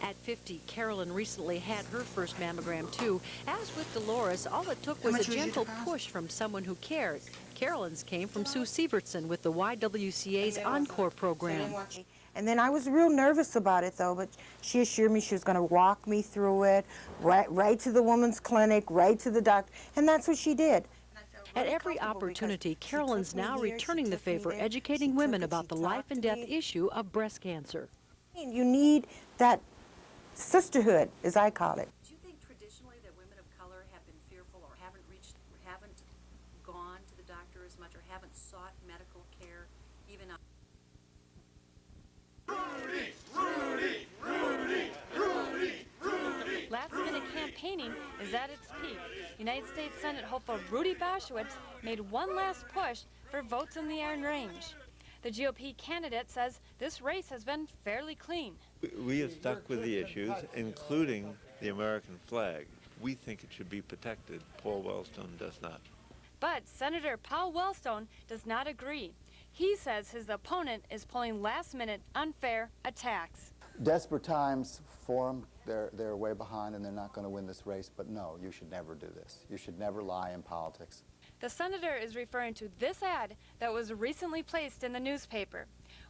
At 50, Carolyn recently had her first mammogram too. As with Dolores, all it took was a gentle push from someone who cared. Carolyn's came from Sue Sievertson with the YWCA's Encore program. And then I was real nervous about it, though, but she assured me she was going to walk me through it, right to the woman's clinic, right to the doctor, and that's what she did. At every opportunity, Carolyn's now returning the favor, educating women about the life and death issue of breast cancer. You need that sisterhood, as I call it. Do you think traditionally that women of color have been fearful or haven't gone to the doctor as much or haven't sought medical care even up? Last-minute campaigning is at its peak. United States Senate hopeful Rudy Boschwitz made one last push for votes in the Iron Range. The GOP candidate says this race has been fairly clean. We have stuck with the issues, including the American flag. We think it should be protected. Paul Wellstone does not. But Senator Paul Wellstone does not agree. He says his opponent is pulling last-minute unfair attacks. Desperate times for them. They're way behind and they're not going to win this race, but no, you should never do this. You should never lie in politics. The senator is referring to this ad that was recently placed in the newspaper.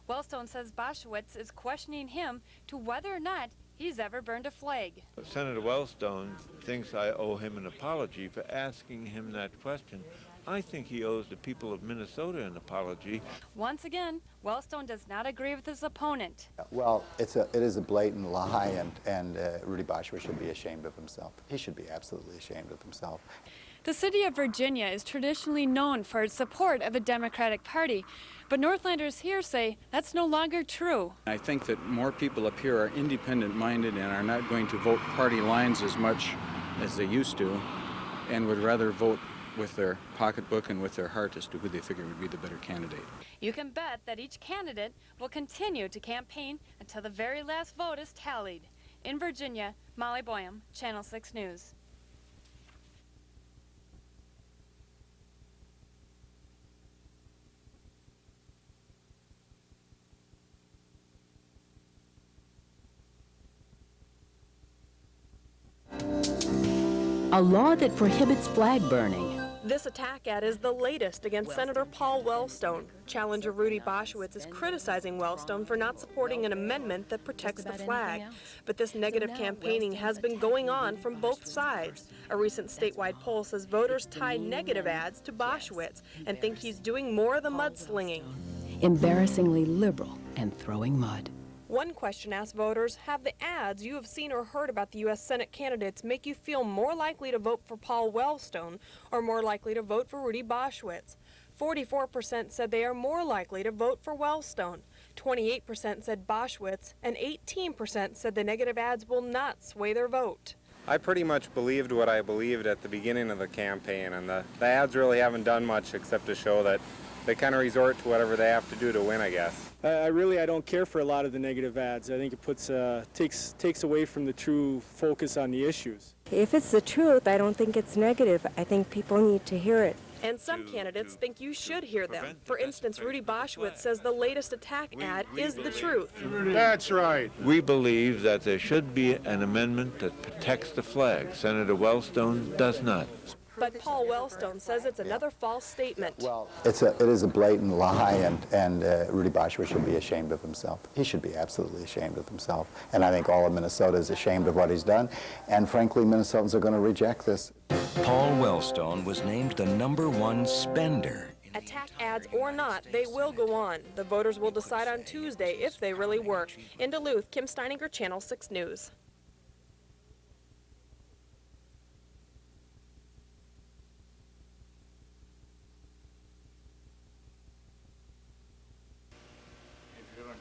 Wellstone says Boschwitz is questioning him to whether or not he's ever burned a flag. Senator Wellstone thinks I owe him an apology for asking him that question. I think he owes the people of Minnesota an apology. Once again, Wellstone does not agree with his opponent. Well, it is a blatant lie, and Rudy Boschwitz should be ashamed of himself. He should be absolutely ashamed of himself. The city of Virginia is traditionally known for its support of the Democratic Party, but Northlanders here say that's no longer true. I think that more people up here are independent-minded and are not going to vote party lines as much as they used to, and would rather vote with their pocketbook and with their heart as to who they figure would be the better candidate. You can bet that each candidate will continue to campaign until the very last vote is tallied. In Virginia, Molly Boyum, Channel 6 News. A law that prohibits flag burning. This attack ad is the latest against Senator Paul Wellstone. Challenger Rudy Boschwitz is criticizing Wellstone for not supporting an amendment that protects the flag. But this negative campaigning has been going on from both sides. A recent statewide poll says voters tie negative ads to Boschwitz and think he's doing more of the mudslinging. Embarrassingly liberal and throwing mud. One question asked voters, have the ads you have seen or heard about the U.S. Senate candidates make you feel more likely to vote for Paul Wellstone or more likely to vote for Rudy Boschwitz? 44% said they are more likely to vote for Wellstone. 28% said Boschwitz, and 18% said the negative ads will not sway their vote. I pretty much believed what I believed at the beginning of the campaign, and the ads really haven't done much except to show that they kind of resort to whatever they have to do to win, I guess. I don't care for a lot of the negative ads. I think it puts takes away from the true focus on the issues. If it's the truth, I don't think it's negative. I think people need to hear it. And some candidates think you should hear them. For instance, Rudy Boschwitz says the latest attack ad is the truth. That's right. We believe that there should be an amendment that protects the flag. Senator Wellstone does not. But Paul Wellstone says it's another false statement. Well, it is a blatant lie, and Rudy Boschwitz should be ashamed of himself. He should be absolutely ashamed of himself. And I think all of Minnesota is ashamed of what he's done. And frankly, Minnesotans are going to reject this. Paul Wellstone was named the #1 spender. Attack ads or not, they will go on. The voters will decide on Tuesday if they really work. In Duluth, Kim Steininger, Channel 6 News.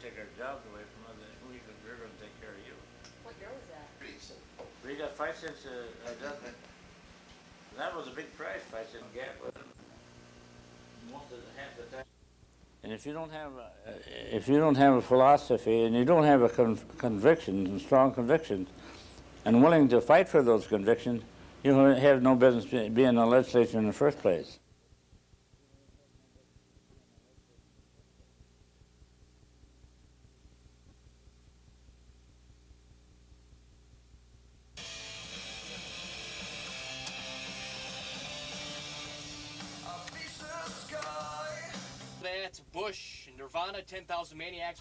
Take our jobs away from us, we're going to take care of you. What year was that? Recent. We got 5 cents a dozen. That was a big price, 5 cent gap with them. Most of the half the time. And if you don't have a philosophy and you don't have a conviction and strong convictions and willing to fight for those convictions, you have no business being in the legislature in the first place. That's Bush, Nirvana, 10,000 Maniacs.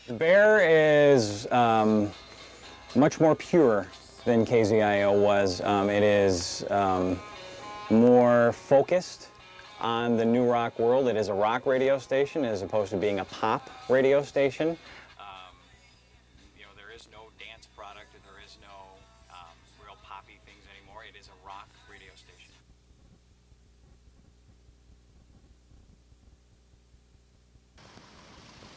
The Bear is much more pure than KZIO was. It is more focused on the new rock world. It is a rock radio station as opposed to being a pop radio station. You know, there is no dance product and there is no real poppy things anymore. It is a rock radio station.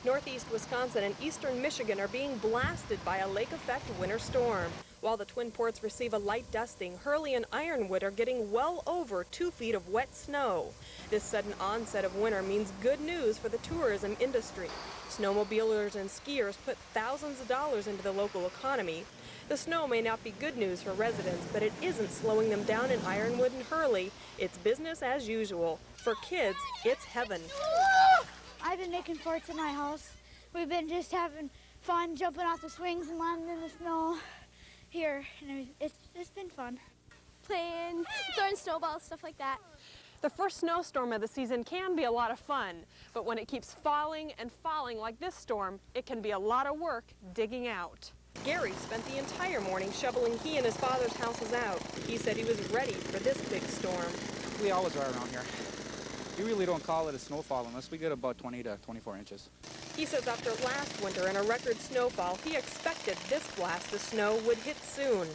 Northeast Wisconsin and eastern Michigan are being blasted by a lake-effect winter storm. While the Twin Ports receive a light dusting, Hurley and Ironwood are getting well over 2 feet of wet snow. This sudden onset of winter means good news for the tourism industry. Snowmobilers and skiers put thousands of dollars into the local economy. The snow may not be good news for residents, but it isn't slowing them down in Ironwood and Hurley. It's business as usual. For kids, it's heaven. I've been making forts in my house. We've been just having fun jumping off the swings and landing in the snow here. And it's been fun. Playing, throwing snowballs, stuff like that. The first snowstorm of the season can be a lot of fun, but when it keeps falling and falling like this storm, it can be a lot of work digging out. Gary spent the entire morning shoveling he and his father's houses out. He said he was ready for this big storm. We always are around here. We really don't call it a snowfall unless we get about 20 to 24 inches. He says after last winter and a record snowfall, he expected this blast of snow would hit soon.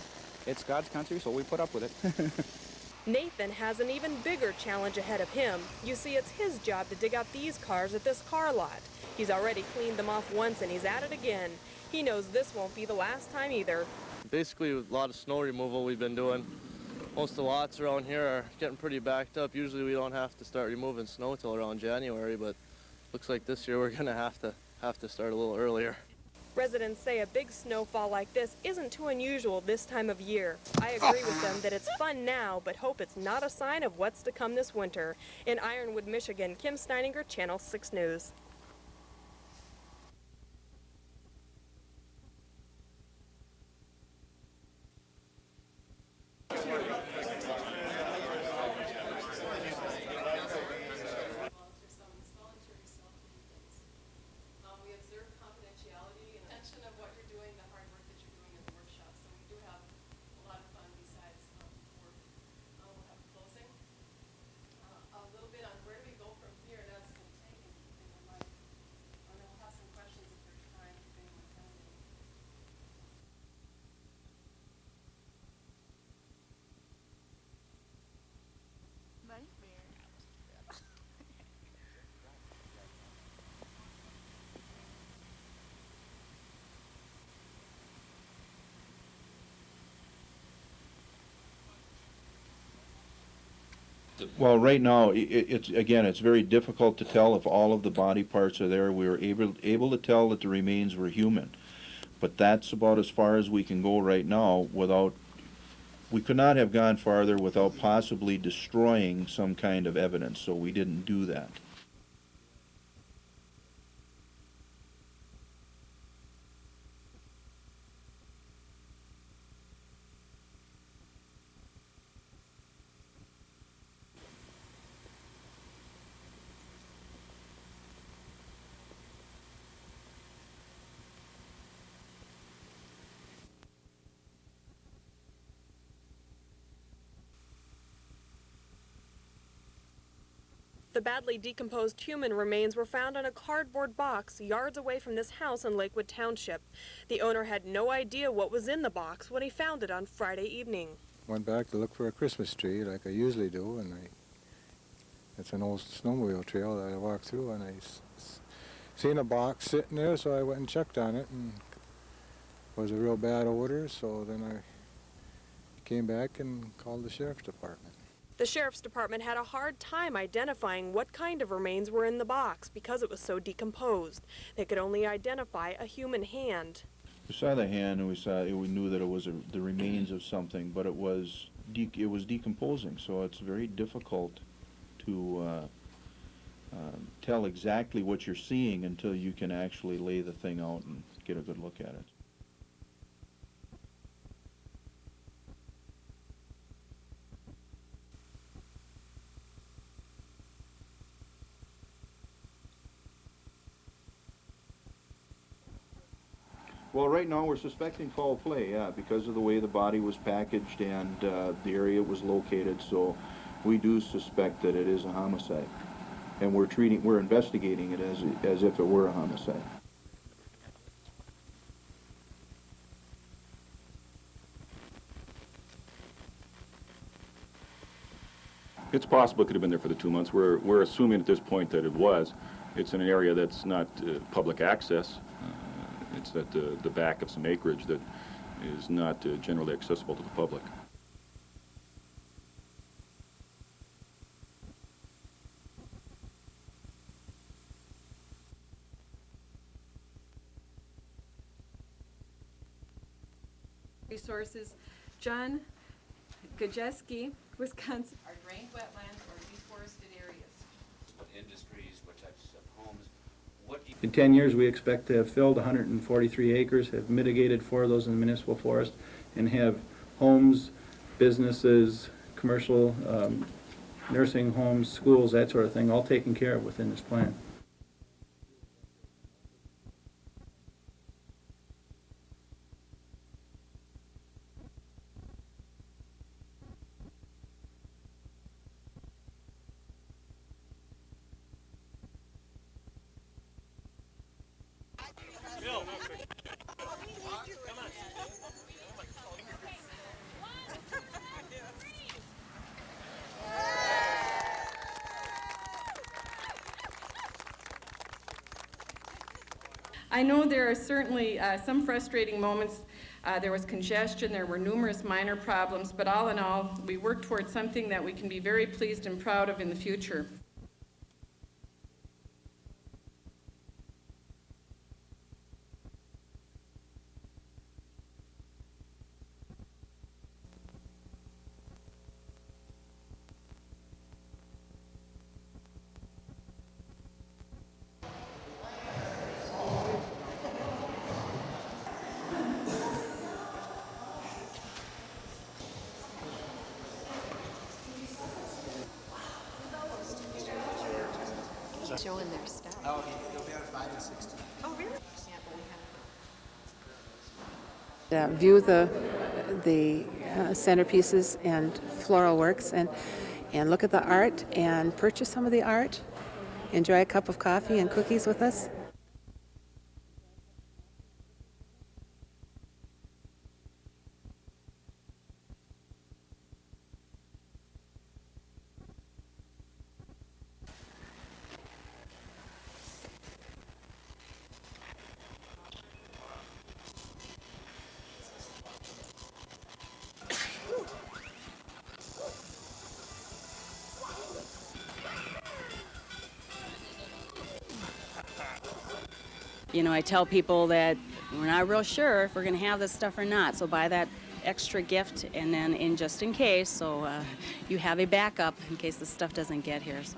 It's God's country, so we put up with it. Nathan has an even bigger challenge ahead of him. You see, it's his job to dig out these cars at this car lot. He's already cleaned them off once and he's at it again. He knows this won't be the last time either. Basically, a lot of snow removal we've been doing. Most of the lots around here are getting pretty backed up. Usually we don't have to start removing snow till around January, but looks like this year we're gonna have to start a little earlier. Residents say a big snowfall like this isn't too unusual this time of year. I agree with them that it's fun now, but hope it's not a sign of what's to come this winter. In Ironwood, Michigan, Kim Steininger, Channel 6 News. Well, right now, it's very difficult to tell if all of the body parts are there. We were able to tell that the remains were human, but that's about as far as we can go right now without. We could not have gone farther without possibly destroying some kind of evidence, so we didn't do that. The badly decomposed human remains were found in a cardboard box yards away from this house in Lakewood Township. The owner had no idea what was in the box when he found it on Friday evening. Went back to look for a Christmas tree like I usually do, and it's an old snowmobile trail that I walked through, and I seen a box sitting there, so I went and checked on it, and it was a real bad odor, so then I came back and called the sheriff's department. The sheriff's department had a hard time identifying what kind of remains were in the box because it was so decomposed. They could only identify a human hand. We saw the hand, and we knew that it was the remains of something, but it was decomposing. So it's very difficult to tell exactly what you're seeing until you can actually lay the thing out and get a good look at it. Well, right now we're suspecting foul play, yeah, because of the way the body was packaged and the area it was located. So we do suspect that it is a homicide, and we're investigating it as if it were a homicide. It's possible it could have been there for the 2 months. We're assuming at this point that it was. It's in an area that's not public access. It's at the back of some acreage that is not generally accessible to the public. Resources, John Gajeski, Wisconsin. Are drained wetlands or deforested areas? What industries, what types of homes? In 10 years, we expect to have filled 143 acres, have mitigated 4 of those in the municipal forest, and have homes, businesses, commercial, nursing homes, schools, that sort of thing, all taken care of within this plan. I know there are certainly some frustrating moments. There was congestion, there were numerous minor problems, but all in all, we worked towards something that we can be very pleased and proud of in the future. Showing their stuff. Oh, they'll be on 5 and 16. Oh, really? View the centerpieces and floral works and look at the art and purchase some of the art. Enjoy a cup of coffee and cookies with us. You know, I tell people that we're not real sure if we're going to have this stuff or not, so buy that extra gift and then just in case, so you have a backup in case this stuff doesn't get here. So.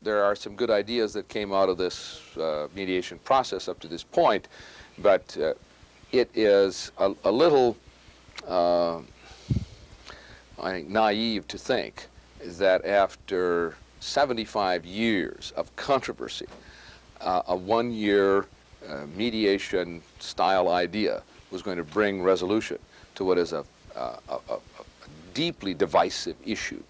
There are some good ideas that came out of this mediation process up to this point, but it is a little, I think, naive to think that after 75 years of controversy, a one-year mediation style idea was going to bring resolution to what is a deeply divisive issue.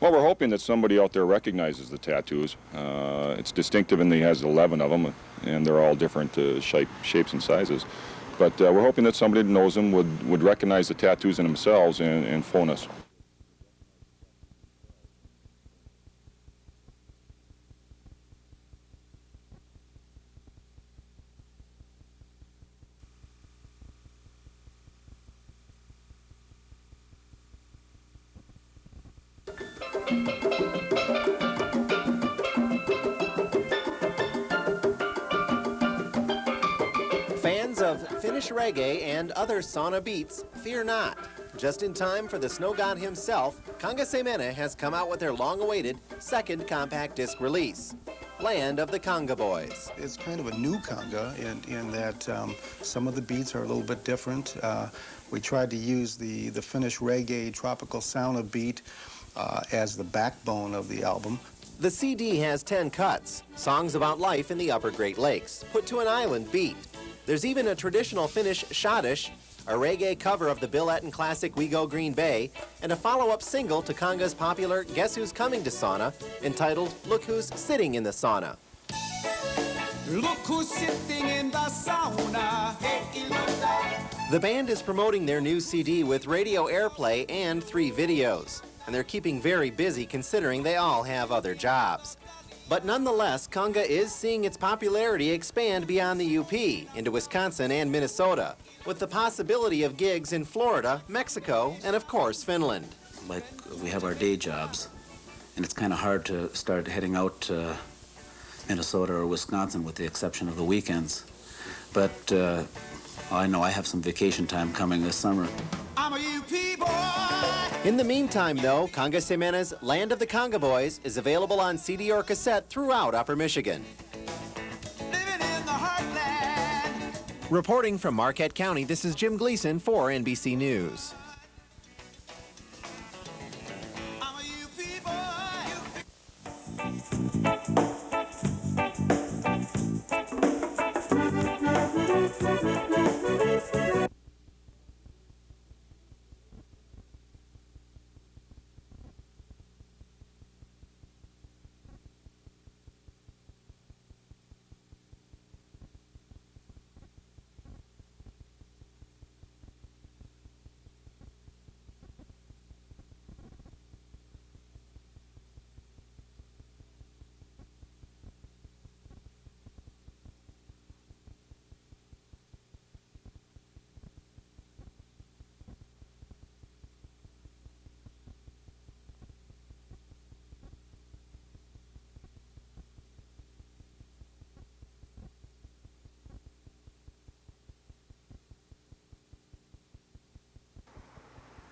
Well, we're hoping that somebody out there recognizes the tattoos. It's distinctive, and he has 11 of them, and they're all different shapes and sizes. But we're hoping that somebody that knows them would recognize the tattoos in themselves and phone us. Fans of Finnish reggae and other sauna beats, fear not. Just in time for the snow god himself, Kanga Semene has come out with their long-awaited second compact disc release, Land of the Conga Boys. It's kind of a new conga in that some of the beats are a little bit different. We tried to use the Finnish reggae tropical sauna beat as the backbone of the album. The CD has 10 cuts, songs about life in the upper Great Lakes, put to an island beat. There's even a traditional Finnish schottish, a reggae cover of the Bill Etten classic We Go Green Bay, and a follow-up single to Conga's popular Guess Who's Coming to Sauna, entitled Look Who's Sitting in the Sauna. Look who's sitting in the sauna. The band is promoting their new CD with radio airplay and 3 videos, and they're keeping very busy considering they all have other jobs. But nonetheless, Conga is seeing its popularity expand beyond the UP into Wisconsin and Minnesota, with the possibility of gigs in Florida, Mexico, and of course, Finland. Like, we have our day jobs, and it's kind of hard to start heading out to Minnesota or Wisconsin with the exception of the weekends. But I know I have some vacation time coming this summer. I'm a UP boy. In the meantime, though, Kanga Semene's Land of the Conga Boys is available on CD or cassette throughout Upper Michigan. Living in the heartland. Reporting from Marquette County, this is Jim Gleason for NBC News. I'm a UP boy.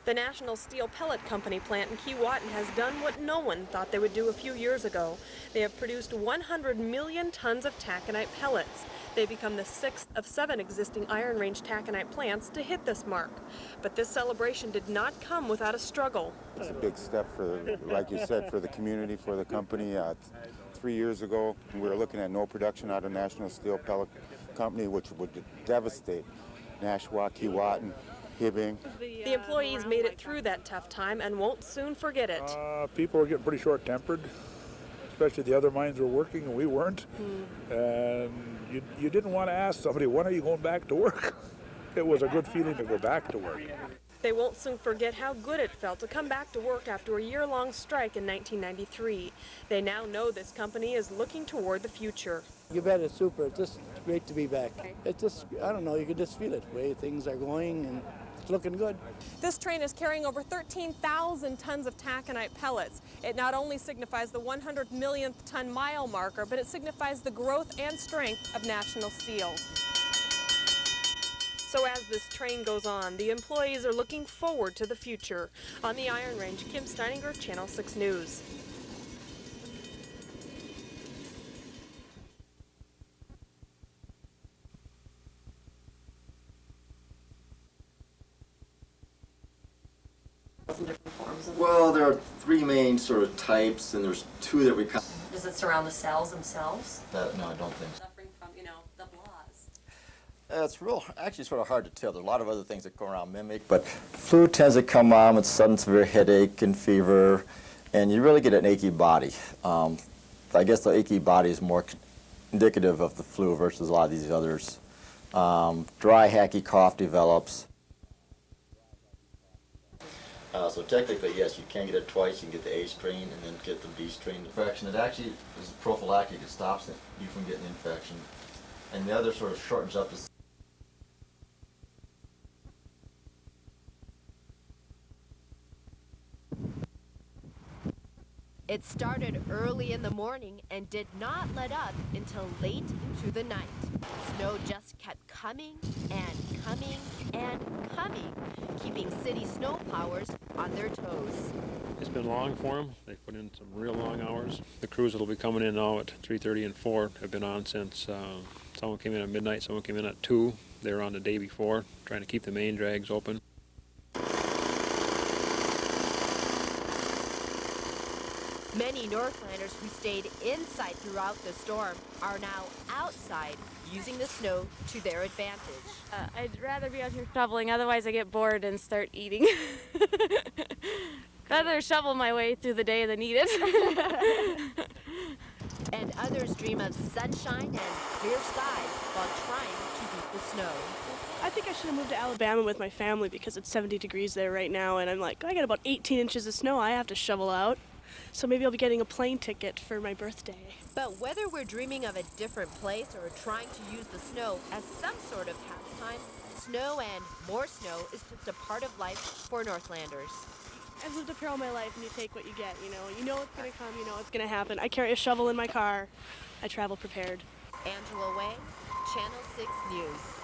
The National Steel Pellet Company plant in Keewatin has done what no one thought they would do a few years ago. They have produced 100 million tons of taconite pellets. They become the 6th of 7 existing Iron Range taconite plants to hit this mark. But this celebration did not come without a struggle. It's a big step for, like you said, for the community, for the company. 3 years ago, we were looking at no production out of National Steel Pellet Company, which would devastate Nashua, Keewatin, Hibbing. The employees made it through that tough time and won't soon forget it. People were getting pretty short-tempered, especially the other mines were working and we weren't. And you didn't want to ask somebody, when are you going back to work? It was a good feeling to go back to work. They won't soon forget how good it felt to come back to work after a year-long strike in 1993. They now know this company is looking toward the future. You bet, it's super. It's just great to be back. It's just, I don't know, you can just feel it, the way things are going, and it's looking good. This train is carrying over 13,000 tons of taconite pellets. It not only signifies the 100 millionth ton mile marker, but it signifies the growth and strength of National Steel. So as this train goes on, the employees are looking forward to the future. On the Iron Range, Kim Steininger, Channel 6 News. Well, there are 3 main sort of types, and there's 2 that we kind of... Does it surround the cells themselves? No, I don't think so. Suffering from, you know, the blahs. It's actually sort of hard to tell. There's a lot of other things that go around mimic, but flu tends to come on with sudden severe headache and fever, and you really get an achy body. I guess the achy body is more indicative of the flu versus a lot of these others. Dry, hacky cough develops. So technically, yes, you can get it twice. You can get the A strain and then get the B strain infection. It actually is prophylactic. It stops you from getting the infection. And the other sort of shortens up the... It started early in the morning and did not let up until late into the night. Snow just kept coming and coming and coming, keeping city snowplowers on their toes. It's been long for them. They put in some real long hours. The crews that will be coming in now at 3:30 and 4 have been on since someone came in at midnight, someone came in at 2. They were on the day before, trying to keep the main drags open. Many Northlanders who stayed inside throughout the storm are now outside, using the snow to their advantage. I'd rather be out here shoveling, otherwise I get bored and start eating. I'd rather shovel my way through the day than eat it. And others dream of sunshine and clear skies while trying to beat the snow. I think I should have moved to Alabama with my family because it's 70 degrees there right now, and I'm like, I got about 18 inches of snow I have to shovel out. So maybe I'll be getting a plane ticket for my birthday. But whether we're dreaming of a different place or trying to use the snow as some sort of pastime, snow and more snow is just a part of life for Northlanders. I've lived up here all my life, and you take what you get, you know. You know it's going to come, you know it's going to happen. I carry a shovel in my car. I travel prepared. Angela Wang, Channel 6 News.